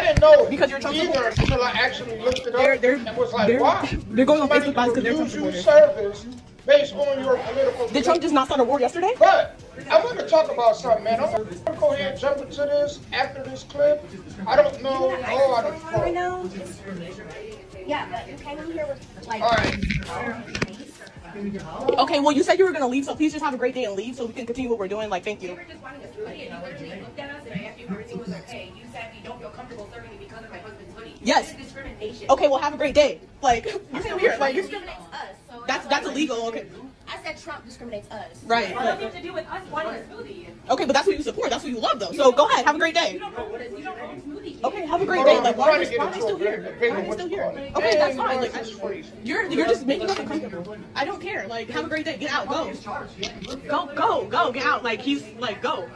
didn't know Because you're Trump either until I actually looked it up and was like, wow. They're going on Facebook Live because they're Trump use supporters. service based on your political. Did Trump just not start a war yesterday? But I want to talk about something, man. I'm going to go ahead and jump into this after this clip. I don't know. Oh, I don't know. Right now, yeah, but you came in here with like. All right. Okay, well, you said you were going to leave, so please just have a great day and leave so we can continue what we're doing. Like, thank you. We were just wanting a smoothie, and you literally looked at us and asked you if everything was okay. You said we don't feel comfortable serving you because of my husband's hoodie. Yes. This is discrimination. Okay, well, have a great day. Like, you seem weird. Like, discriminates us. So that's illegal. Okay. I said Trump discriminates us. Right. Nothing to do with us wanting a smoothie. Okay, but that's what you support. That's what you love, though. So go ahead. Have a great day. You don't know what it is. You don't own smoothie. Okay, have a great day. Like, why are they still here? Why are they still here? Okay, that's fine. Like, you're just making us uncomfortable. I don't care. Like, have a great day. Get out. Go. Go. Get out. Like, he's like, go.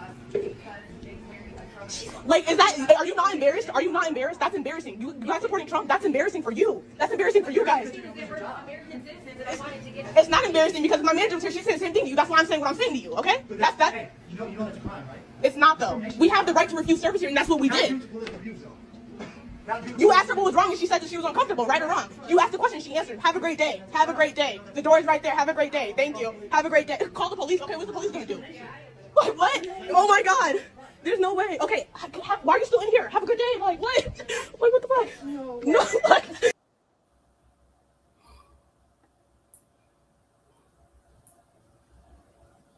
Like, are you not embarrassed? Are you not embarrassed? That's embarrassing. You guys supporting Trump? That's embarrassing for you. That's embarrassing for you guys. It's not embarrassing because my manager was here. She said the same thing to you. That's why I'm saying what I'm saying to you. Okay? That's that. You know that's a crime, right? It's not though. We have the right to refuse service here, and that's what we did. You asked her what was wrong, and she said that she was uncomfortable. Right or wrong? You asked the question, she answered. Have a great day. Have a great day. The door is right there. Have a great day. Thank you. Have a great day. Call the police. Okay, what's the police gonna do? What? Oh my God. There's no way. Okay, why are you still in here? Have a good day. Like, what? Like, what the fuck? No, like.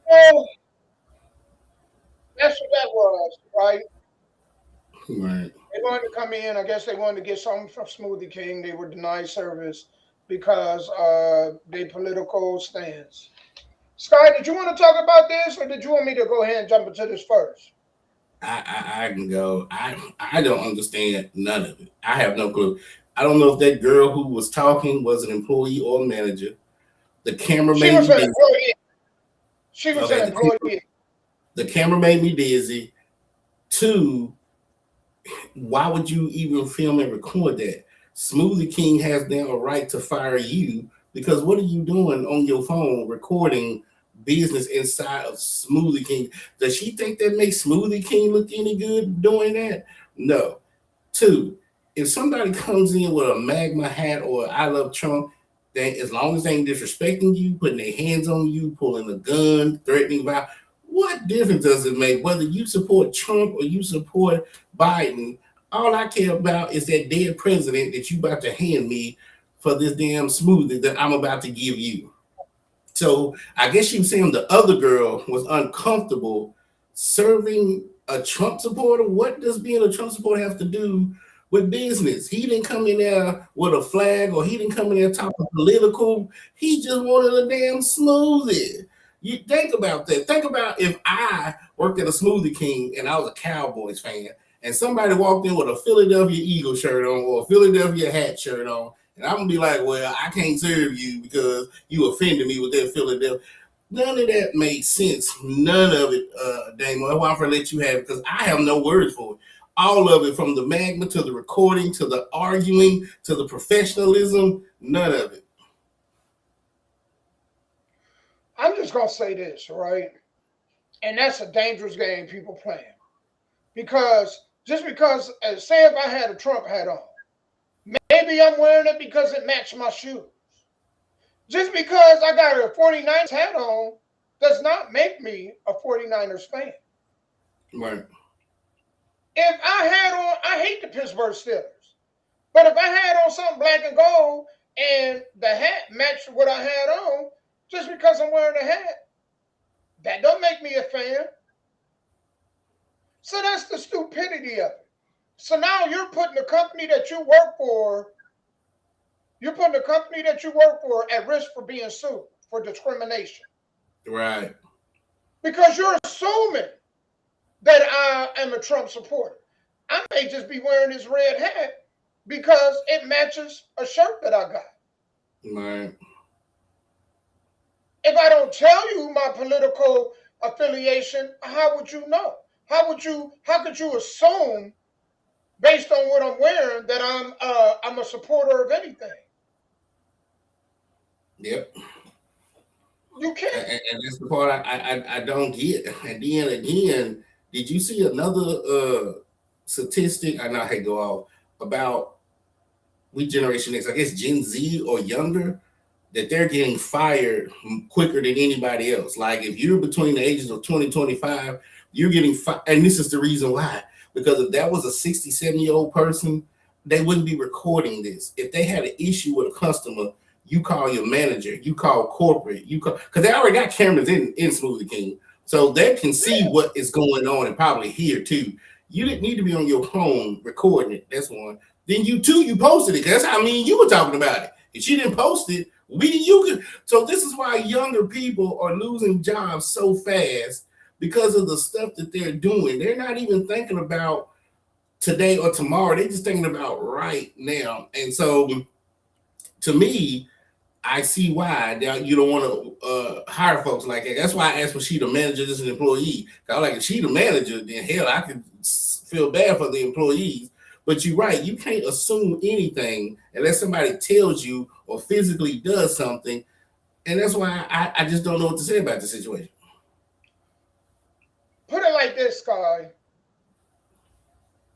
Well, that's what that was, right? Right. They wanted to come in. I guess they wanted to get something from Smoothie King. They were denied service because their political stance. Sky, did you want to talk about this, or did you want me to go ahead and jump into this first? I can go. I don't understand none of it. I have no clue. I don't know if that girl who was talking was an employee or a manager. The camera She made was me an dizzy. employee. She was Okay, an employee. the camera made me dizzy. Two, why would you even film and record that? Smoothie King has now a right to fire you because what are you doing on your phone recording business inside of Smoothie King? Does she think that makes Smoothie King look any good doing that? No. Two, if somebody comes in with a magma hat or I love Trump, then as long as they ain't disrespecting you, putting their hands on you, pulling a gun, threatening violence, what difference does it make whether you support Trump or you support Biden? All I care about is that dead president that you about to hand me for this damn smoothie that I'm about to give you. So I guess she was saying the other girl was uncomfortable serving a Trump supporter. What does being a Trump supporter have to do with business? He didn't come in there with a flag or he didn't come in there talking political. He just wanted a damn smoothie. You think about that. Think about if I worked at a Smoothie King and I was a Cowboys fan and somebody walked in with a Philadelphia Eagle shirt on or a Philadelphia hat shirt on, and I'm gonna be like, well, I can't serve you because you offended me with that Philadelphia. None of that made sense. None of it, Damon. That's why I'm gonna let you have it because I have no words for it. All of it, from the magma to the recording to the arguing to the professionalism, none of it. I'm just gonna say this, right? And that's a dangerous game people playing. Because just because, say if I had a Trump hat on, maybe I'm wearing it because it matched my shoes. Just because I got a 49ers hat on does not make me a 49ers fan. Right. If I had on, I hate the Pittsburgh Steelers, but if I had on something black and gold and the hat matched what I had on, just because I'm wearing a hat, that don't make me a fan. So that's the stupidity of it. So now you're putting the company that you work for, at risk for being sued for discrimination. Right. Because you're assuming that I am a Trump supporter. I may just be wearing this red hat because it matches a shirt that I got. Right. If I don't tell you my political affiliation, how would you know? How could you assume based on what I'm wearing that I'm a supporter of anything? Yep. You can't. And that's the part I don't get. And then again, did you see another statistic? I know I go off about we Generation X, I guess Gen Z or younger, that they're getting fired quicker than anybody else. Like if you're between the ages of 20 25, you're getting fired. And this is the reason why. Because if that was a 67-year-old person, they wouldn't be recording this. If they had an issue with a customer, you call your manager, you call corporate, because they already got cameras in Smoothie King. So they can see what is going on and probably hear too. You didn't need to be on your phone recording it. That's one. Then you posted it. That's how you were talking about it. If she didn't post it, so this is why younger people are losing jobs so fast because of the stuff that they're doing. They're not even thinking about today or tomorrow. They're just thinking about right now. And so to me, I see why you don't want to hire folks like that. That's why I asked, was she the manager, this is an employee? I was like, if she the manager, then hell, I could feel bad for the employees. But you're right, you can't assume anything unless somebody tells you or physically does something. And that's why I just don't know what to say about the situation. Put it like this, Sky.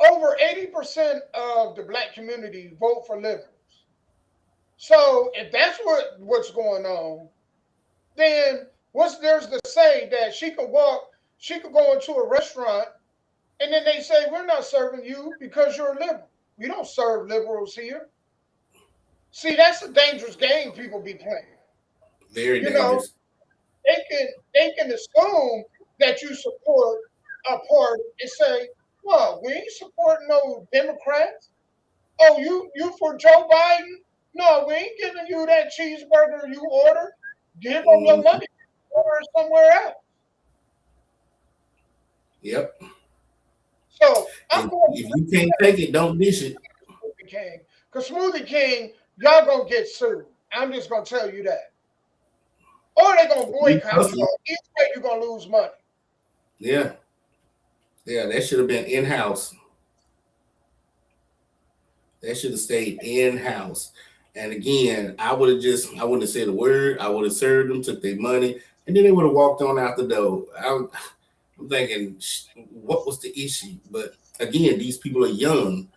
Over 80% of the black community vote for liberals. So if that's what's going on, then there's to say that she could go into a restaurant And then they say, we're not serving you because you're a liberal. We don't serve liberals here. See, that's a dangerous game people be playing. Very You know, dangerous. they can assume that you support a party and say, well, we ain't supporting no Democrats. Oh, you for Joe Biden? No, we ain't giving you that cheeseburger you ordered. Give them your money. Order it somewhere else. Yep. So I'm going. If you can't take it, don't dish it. Smoothie King, because Smoothie King, y'all gonna get sued. I'm just gonna tell you that. Or they're gonna boycott you. Either way, you're gonna lose money. Yeah. Yeah, that should have been in-house. That should have stayed in-house. And again, I wouldn't have said a word. I would have served them, took their money, and then they would have walked on out the door. I'm thinking, what was the issue? But again, these people are young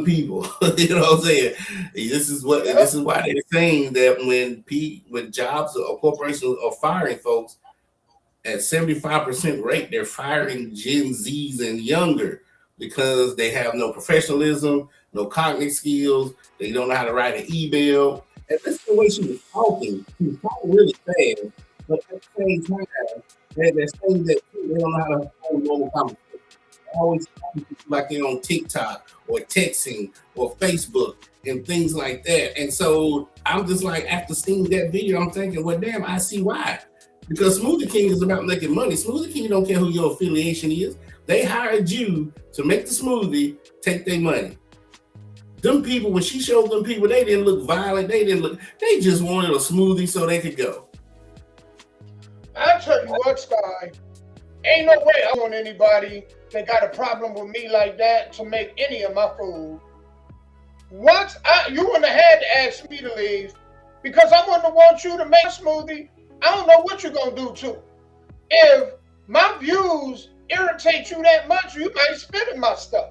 people. You know what I'm saying? This is why they're saying that when jobs or corporations are firing folks at 75% rate, they're firing Gen Zs and younger because they have no professionalism, no cognitive skills. They don't know how to write an email. And this is the way she was talking. She was talking really fast, but at the same time, they're saying that they don't know how to hold normal conversation. Always talking to like they're on TikTok or texting or Facebook and things like that. And so I'm just like, after seeing that video, I'm thinking, well, damn, I see why. Because Smoothie King is about making money. Smoothie King don't care who your affiliation is. They hired you to make the smoothie, take their money. Them people, when she showed them people, they didn't look violent. They just wanted a smoothie so they could go. I'll tell you what, Sky. Ain't no way I want anybody that got a problem with me like that to make any of my food. Once you wouldn't have had to ask me to leave because I wouldn't want you to make a smoothie. I don't know what you're going to do to it. If my views irritate you that much, you might spit in my stuff.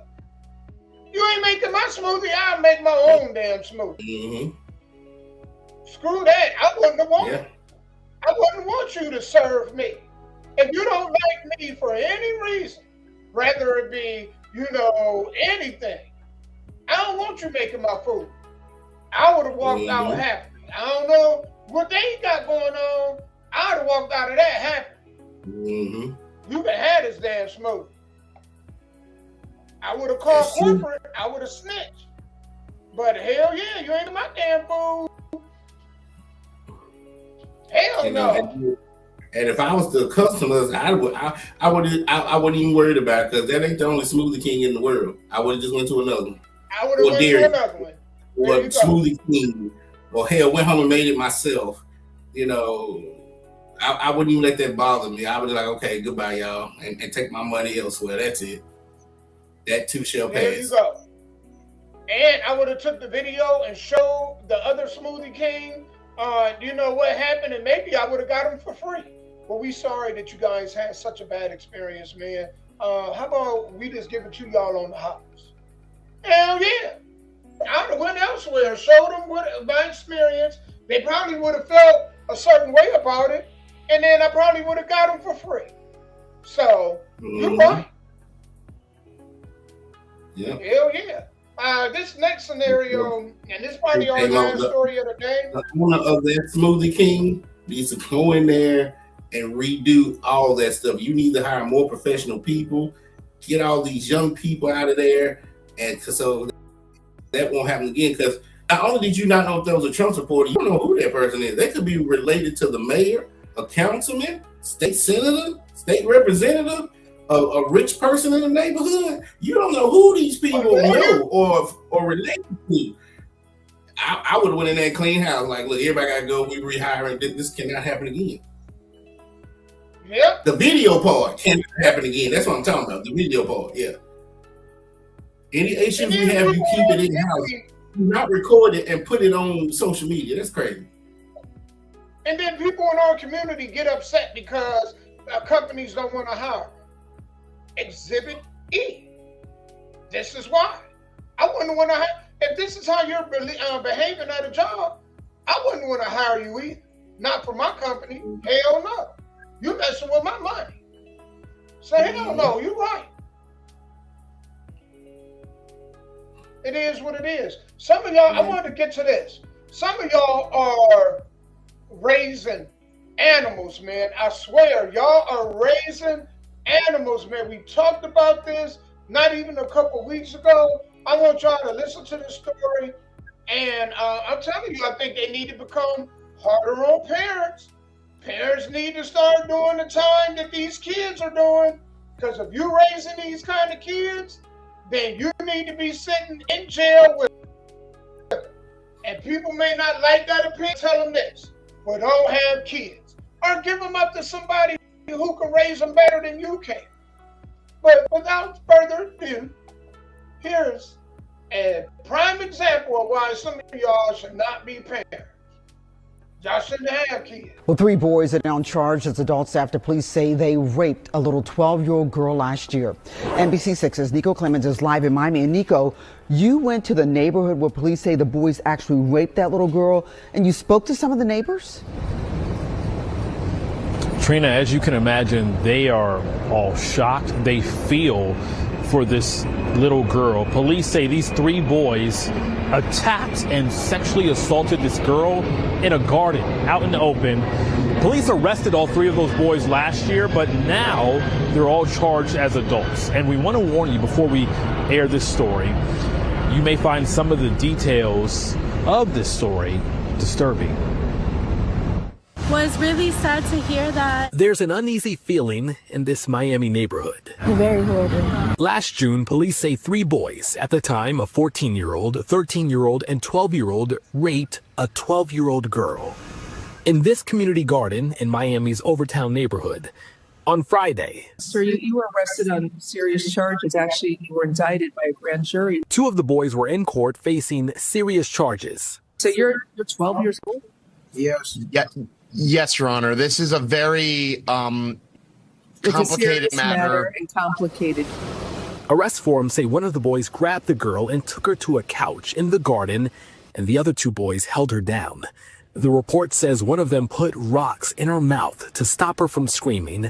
You ain't making my smoothie, I'll make my own damn smoothie. Mm-hmm. Screw that. I wouldn't want you to serve me. If you don't like me for any reason, whether it be, anything, I don't want you making my food. I would have walked out happy. I don't know what they got going on. I would have walked out of that happy. Mm-hmm. You can have this damn smoothie. I would have called corporate. I would have snitched. But hell yeah, you ain't my damn food. Hell no. And if I was the customers, I wouldn't even worried about it because that ain't the only Smoothie King in the world. I would have just went to another one. I would have went to another one. Or Smoothie King. Or hell, went home and made it myself. I wouldn't even let that bother me. I would be like, okay, goodbye, y'all, and take my money elsewhere. That's it. That too shall pass. There you go. And I would have took the video and showed the other Smoothie King, what happened, and maybe I would have got him for free. But we sorry that you guys had such a bad experience, man. How about we just give it to y'all on the house? Hell yeah. I would have went elsewhere, showed them my experience. They probably would have felt a certain way about it, and then I probably would have got them for free. So, you're right. Yeah. Hell yeah. This next scenario, and this is probably our last story of the day. The owner of that Smoothie King needs to go in there and redo all that stuff. You need to hire more professional people, get all these young people out of there, and so that won't happen again. Because not only did you not know if there was a Trump supporter, you don't know who that person is. They could be related to the mayor, a councilman, state senator, state representative, a rich person in the neighborhood. You don't know who these people know or relate to. I would have went in there and cleaned house. Like, look, everybody got to go. We rehiring. This cannot happen again. Yep. The video part cannot happen again. That's what I'm talking about. The video part, yeah. Any issues we have, you keep it in house. Do not record it and put it on social media. That's crazy. And then people in our community get upset because companies don't want to hire. Exhibit E. This is why. I wouldn't want to hire. If this is how you're behaving at a job, I wouldn't want to hire you either. Not for my company. Hell no. You're messing with my money. So hell no, you're right. It is what it is. Some of y'all, I wanted to get to this. Some of y'all are raising animals, man. I swear, y'all are raising animals, man. We talked about this not even a couple weeks ago. I want y'all to listen to this story. And I'm telling you, I think they need to become harder on parents. Parents need to start doing the time that these kids are doing. Because if you're raising these kind of kids, then you need to be sitting in jail with them. And people may not like that opinion, tell them this, but don't have kids. Or give them up to somebody who can raise them better than you can. But without further ado, here's a prime example of why some of y'all should not be parents. Y'all shouldn't have kids. Well, 3 boys are now charged as adults after police say they raped a little 12-year-old girl last year. NBC6's Nico Clemens is live in Miami. And Nico, you went to the neighborhood where police say the boys actually raped that little girl, and you spoke to some of the neighbors? Trina, as you can imagine, they are all shocked. They feel for this little girl. Police say these 3 boys attacked and sexually assaulted this girl in a garden out in the open. Police arrested all 3 of those boys last year, but now they're all charged as adults. And we want to warn you before we air this story, you may find some of the details of this story disturbing. Was really sad to hear that. There's an uneasy feeling in this Miami neighborhood. Very horrible. Last June, police say 3 boys, at the time a 14-year-old, 13-year-old, and 12-year-old, raped a 12-year-old girl in this community garden in Miami's Overtown neighborhood on Friday. Sir, you were arrested on serious charges. Actually, you were indicted by a grand jury. 2 of the boys were in court facing serious charges. So you're 12 years old? Yes. Yeah. Yes, Your Honor. This is a very complicated matter. And complicated. Arrest forms say one of the boys grabbed the girl and took her to a couch in the garden, and the other 2 boys held her down. The report says one of them put rocks in her mouth to stop her from screaming,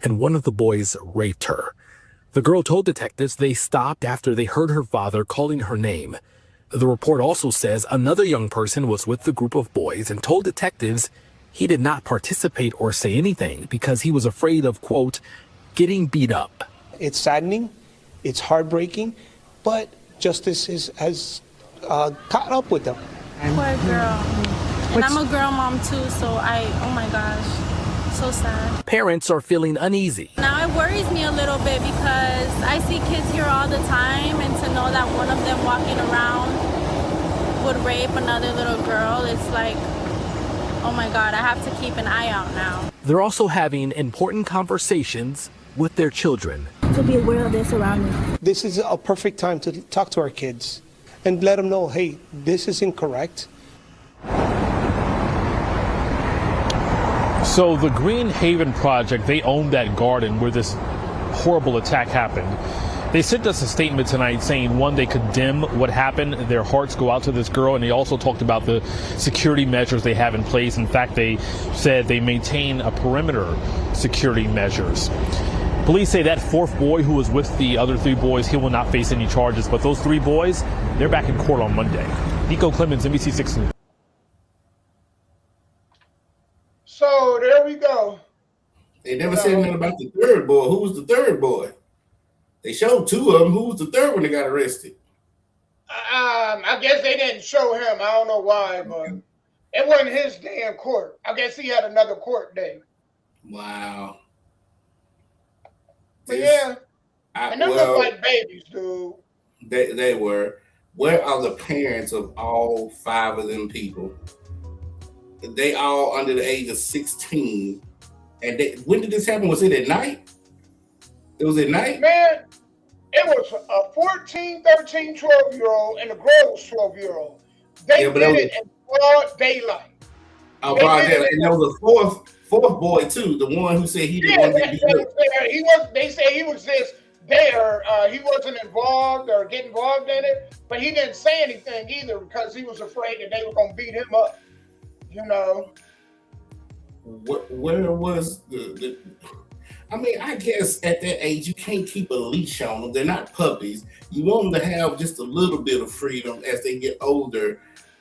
and one of the boys raped her. The girl told detectives they stopped after they heard her father calling her name. The report also says another young person was with the group of boys and told detectives he did not participate or say anything because he was afraid of, quote, getting beat up. It's saddening, it's heartbreaking, but justice has caught up with them. Poor girl. And I'm a girl mom too, so oh my gosh, so sad. Parents are feeling uneasy. Now it worries me a little bit because I see kids here all the time, and to know that one of them walking around would rape another little girl, it's like, oh my God, I have to keep an eye out now. They're also having important conversations with their children. To be aware of their surroundings. This is a perfect time to talk to our kids and let them know, hey, this is incorrect. So the Green Haven Project, they own that garden where this horrible attack happened. They sent us a statement tonight saying, one, they condemn what happened. Their hearts go out to this girl. And they also talked about the security measures they have in place. In fact, they said they maintain a perimeter security measures. Police say that 4th boy who was with the other 3 boys, he will not face any charges. But those 3 boys, they're back in court on Monday. Nico Clemens, NBC6 News. So there we go. They never said nothing about the 3rd boy. Who was the 3rd boy? They showed 2 of them. Who was the 3rd when they got arrested? I guess they didn't show him. I don't know why, but it wasn't his day in court. I guess he had another court day. Wow. But yeah, and they look like babies, dude. They were. Where are the parents of all 5 of them people? They all under the age of 16. And when did this happen? Was it at night? It was at night? Man, it was a 14, 13, 12-year-old, and the girl was 12-year-old. They did it in broad daylight. Oh, broad daylight. And there was a fourth boy, too, the one who said he didn't want to be there. They said he was just there. He wasn't involved or get involved in it, but he didn't say anything either because he was afraid that they were going to beat him up, you know. Where was the I mean, I guess at that age, you can't keep a leash on them. They're not puppies. You want them to have just a little bit of freedom as they get older.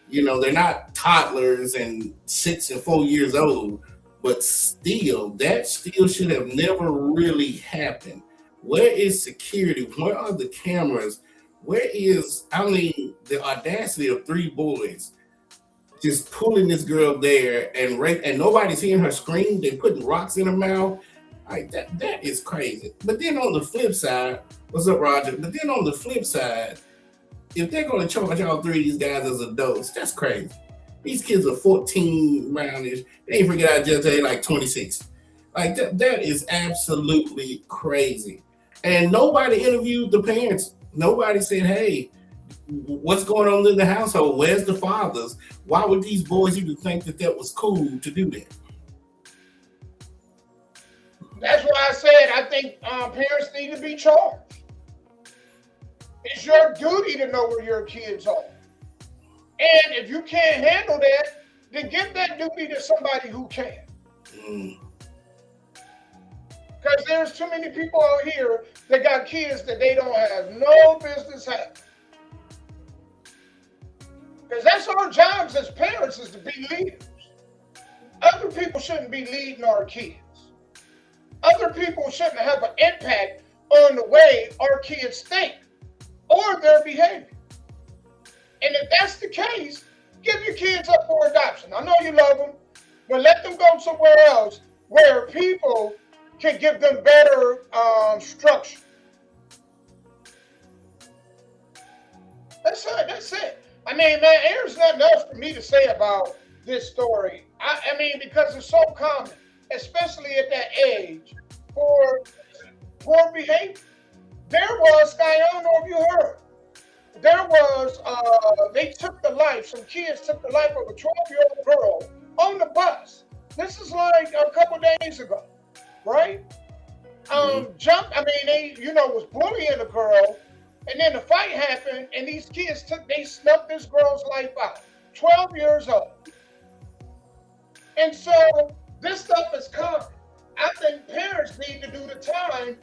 You know, they're not toddlers and 6 and 4 years old, but still, that still should have never really happened. Where is security? Where are the cameras? Where is, I mean, the audacity of 3 boys just pulling this girl there and rape, and nobody's hearing her scream. They're putting rocks in her mouth. Like that is crazy. But then on the flip side, what's up, Roger? But then on the flip side, if they're going to charge all 3 of these guys as adults, that's crazy. These kids are 14 roundish. They ain't forget out just they like 26. Like that is absolutely crazy. And nobody interviewed the parents. Nobody said, hey, what's going on in the household? Where's the fathers? Why would these boys even think that was cool to do that? That's why I said I think parents need to be charged. It's your duty to know where your kids are. And if you can't handle that, then give that duty to somebody who can. Because there's too many people out here that got kids that they don't have no business having. Because that's our jobs as parents, is to be leaders. Other people shouldn't be leading our kids. Other people shouldn't have an impact on the way our kids think or their behavior. And if that's the case, give your kids up for adoption. I know you love them, but let them go somewhere else where people can give them better structure. That's it. I mean, man, there's nothing else for me to say about this story. I mean, because it's so common, especially at that age, for poor behavior. There was, Sky, I don't know if you heard, there was, they took the life, some kids took the life of a 12-year-old girl on the bus. This is like a couple days ago, right? They, was bullying the girl, and then the fight happened, and these kids they snuffed this girl's life out. 12 years old. And so this stuff is common. I think parents need to do the time.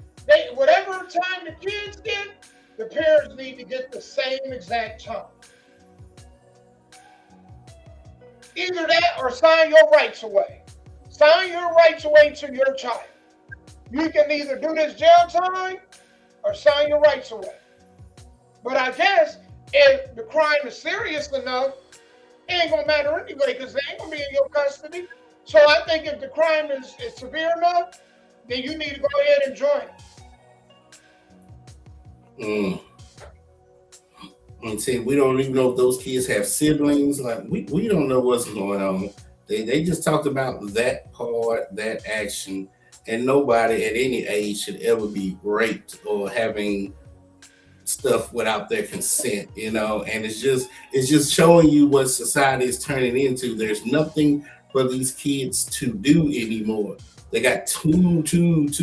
Whatever time the kids get, the parents need to get the same exact time. Either that or sign your rights away. Sign your rights away to your child. You can either do this jail time or sign your rights away. But I guess if the crime is serious enough, it ain't gonna matter anyway, because they ain't gonna be in your custody. So I think if the crime is severe enough, then you need to go ahead and join it. And see, we don't even know if those kids have siblings. Like we don't know what's going on. They just talked about that part, that action, and nobody at any age should ever be raped or having stuff without their consent, and it's just showing you what society is turning into. There's nothing for these kids to do anymore. They got too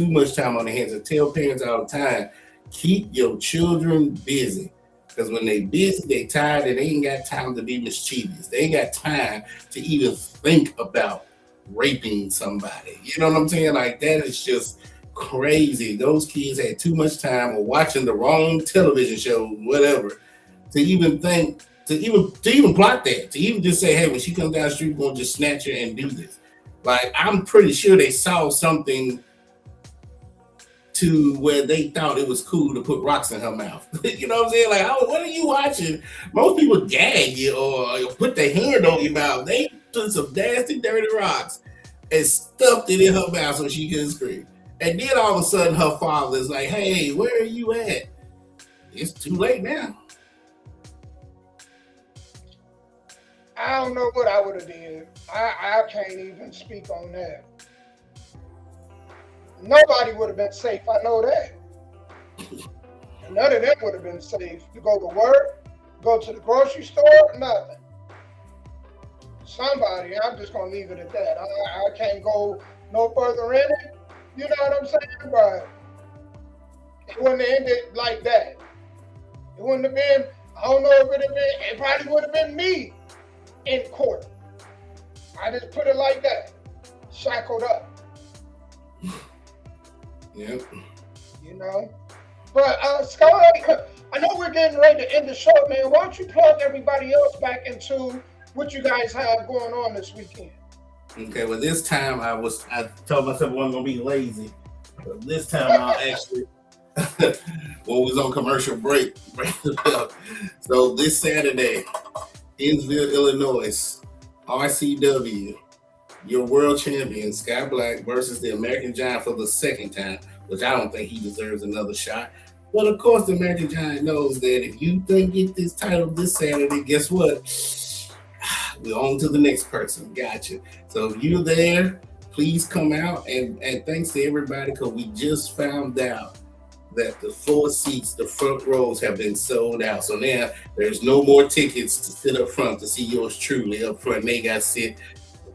much time on their hands. I tell parents all the time, keep your children busy, because when they busy, they tired, and they ain't got time to be mischievous. They ain't got time to even think about raping somebody. You know what I'm saying? Like, that is just crazy. Those kids had too much time or watching the wrong television show, whatever, to even think, to even plot that, to even just say, hey, when she comes down the street, we're gonna just snatch her and do this. Like, I'm pretty sure they saw something to where they thought it was cool to put rocks in her mouth. You know what I'm saying? Like, what are you watching? Most people gag you or put their hand on your mouth. They took some nasty, dirty rocks and stuffed it in her mouth so she couldn't scream. And then all of a sudden, her father's like, hey, where are you at? It's too late now. I don't know what I would have did. I can't even speak on that. Nobody would have been safe. I know that. None of them would have been safe to go to work, go to the grocery store, nothing. Somebody, I'm just going to leave it at that. I can't go no further in it. You know what I'm saying? But it wouldn't have ended like that. It wouldn't have been, I don't know if it would have been, it probably would have been me in court. I just put it like that. Shackled up. Yep. You know. But Sky, I know we're getting ready to end the show, man. Why don't you plug everybody else back into what you guys have going on this weekend? Okay, well this time I told myself I wasn't gonna be lazy. But this time I'll actually when we was on commercial break it up. So this Saturday, Innsville, Illinois, RCW, your world champion, Sky Black versus the American Giant for the second time, which I don't think he deserves another shot. But of course, the American Giant knows that if you don't get this title this Saturday, guess what? We're on to the next person. Gotcha. So if you're there, please come out, and thanks to everybody, because we just found out that the 4 seats, the front rows, have been sold out. So now there's no more tickets to sit up front to see yours truly up front. They got to sit,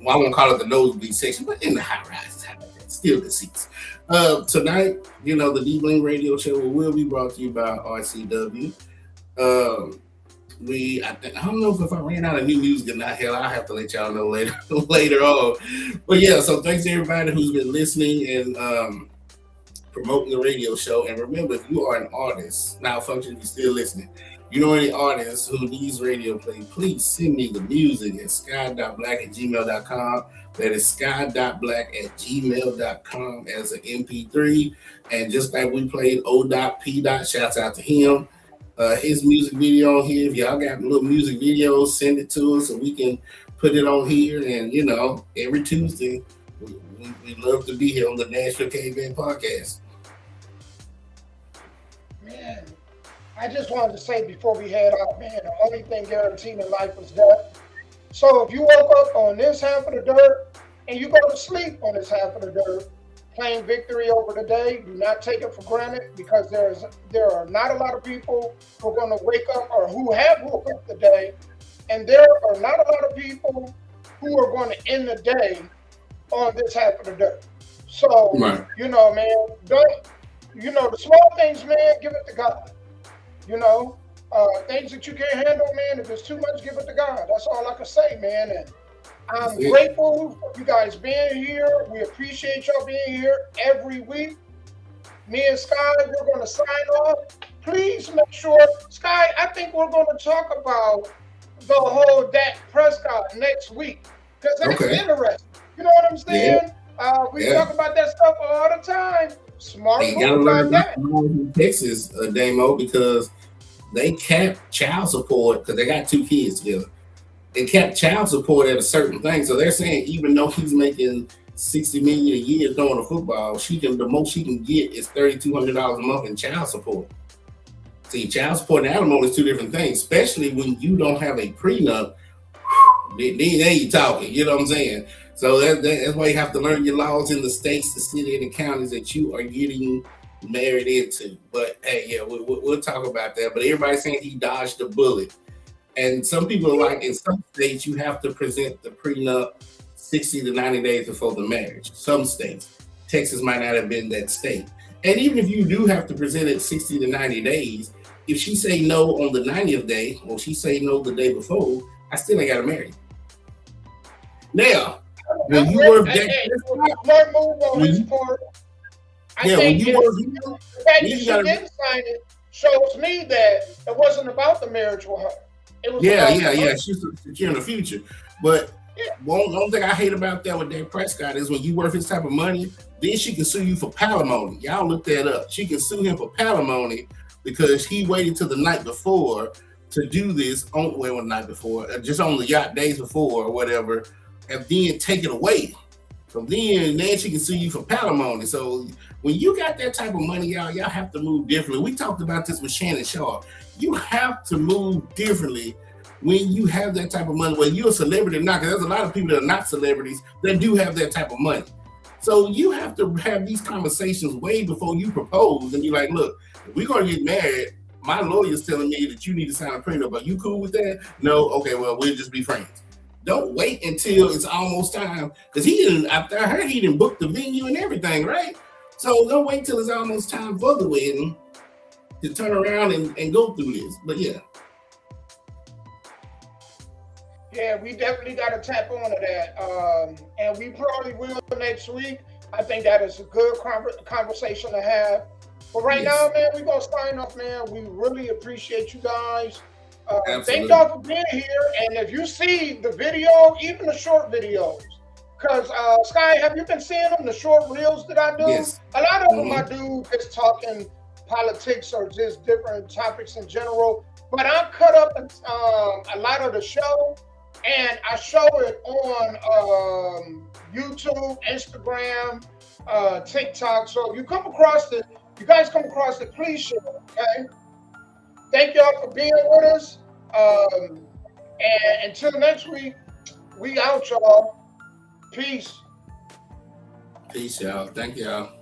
well, I won't call it the nosebleed section, but in the high rises, still the seats. Tonight, you know, the D-Bling Radio Show will be brought to you by RCW. I don't know if I ran out of new music or not. Hell, I'll have to let y'all know later on. But yeah, so thanks to everybody who's been listening and promoting the radio show. And remember, if you are an artist, Malfunction, if you're still listening, you know any artists who needs radio play, please send me the music at sky.black@gmail.com. That is sky.black@gmail.com as an MP3. And just like we played O.P. Shouts out to him. His music video on here. If y'all got little music videos, send it to us so we can put it on here. And, you know, every Tuesday, we love to be here on the Nashville Caveman podcast. Man, I just wanted to say before we head out, man, the only thing guaranteed in life is death. So if you woke up on this half of the dirt and you go to sleep on this half of the dirt, claim victory over the day. Do not take it for granted, because there are not a lot of people who are going to wake up or who have woke up the day, and there are not a lot of people who are going to end the day on this half of the dirt. So, you know, man, the small things, man, give it to God. You know, things that you can't handle, man, if it's too much, give it to God. That's all I can say, man. And I'm grateful for you guys being here. We appreciate y'all being here every week. Me and Sky, we're going to sign off. Please make sure, Sky, I think we're going to talk about the whole Dak Prescott next week, because that's interesting. You know what I'm saying? We talk about that stuff all the time. Smart move by Dak. Texas, Damo, because they kept child support, because they got 2 kids together. They kept child support at a certain thing. So they're saying even though he's making $60 million a year throwing a football, the most she can get is $3,200 a month in child support. See, child support and alimony is 2 different things, especially when you don't have a prenup. Then you talking, you know what I'm saying? So that's why you have to learn your laws in the states, the city, and the counties that you are getting married into. But hey, yeah, we'll talk about that. But everybody's saying he dodged a bullet. And some people are like, in some states, you have to present the prenup 60 to 90 days before the marriage. Some states. Texas might not have been that state. And even if you do have to present it 60 to 90 days, if she say no on the 90th day, or she say no the day before, I still ain't got to marry. Now, when you work that, smart move on his part. I think the fact that she didn't sign it shows me that it wasn't about the marriage with her. It was she's secure in the future. But one thing I hate about that with Dak Prescott is when you worth his type of money, then she can sue you for palimony. Y'all look that up. She can sue him for palimony because he waited till the night before to do this the night before, just on the yacht days before or whatever, and then take it away. So then she can sue you for palimony. So when you got that type of money, y'all have to move differently. We talked about this with Shannon Sharp. You have to move differently when you have that type of money, whether you're a celebrity or not, because there's a lot of people that are not celebrities that do have that type of money. So you have to have these conversations way before you propose and be like, look, if we're going to get married, my lawyer's telling me that you need to sign a prenup. Are you cool with that? No? Okay, well, we'll just be friends. Don't wait until it's almost time, because I heard he didn't book the venue and everything, right? So don't wait till it's almost time for the wedding to turn around and go through this. But yeah. Yeah, we definitely got to tap onto that. And we probably will next week. I think that is a good conversation to have. But right now, man, we're going to sign off, man. We really appreciate you guys. Thank y'all for being here. And if you see the video, even the short videos, because Sky, have you been seeing them, the short reels that I do? Yes. A lot of them I do just talking politics or just different topics in general. But I cut up a lot of the show, and I show it on YouTube, Instagram, TikTok. So if you come across it, you guys come across it, please share it, okay? Thank y'all for being with us. And until next week, we out, y'all. Peace. Peace, y'all. Thank y'all.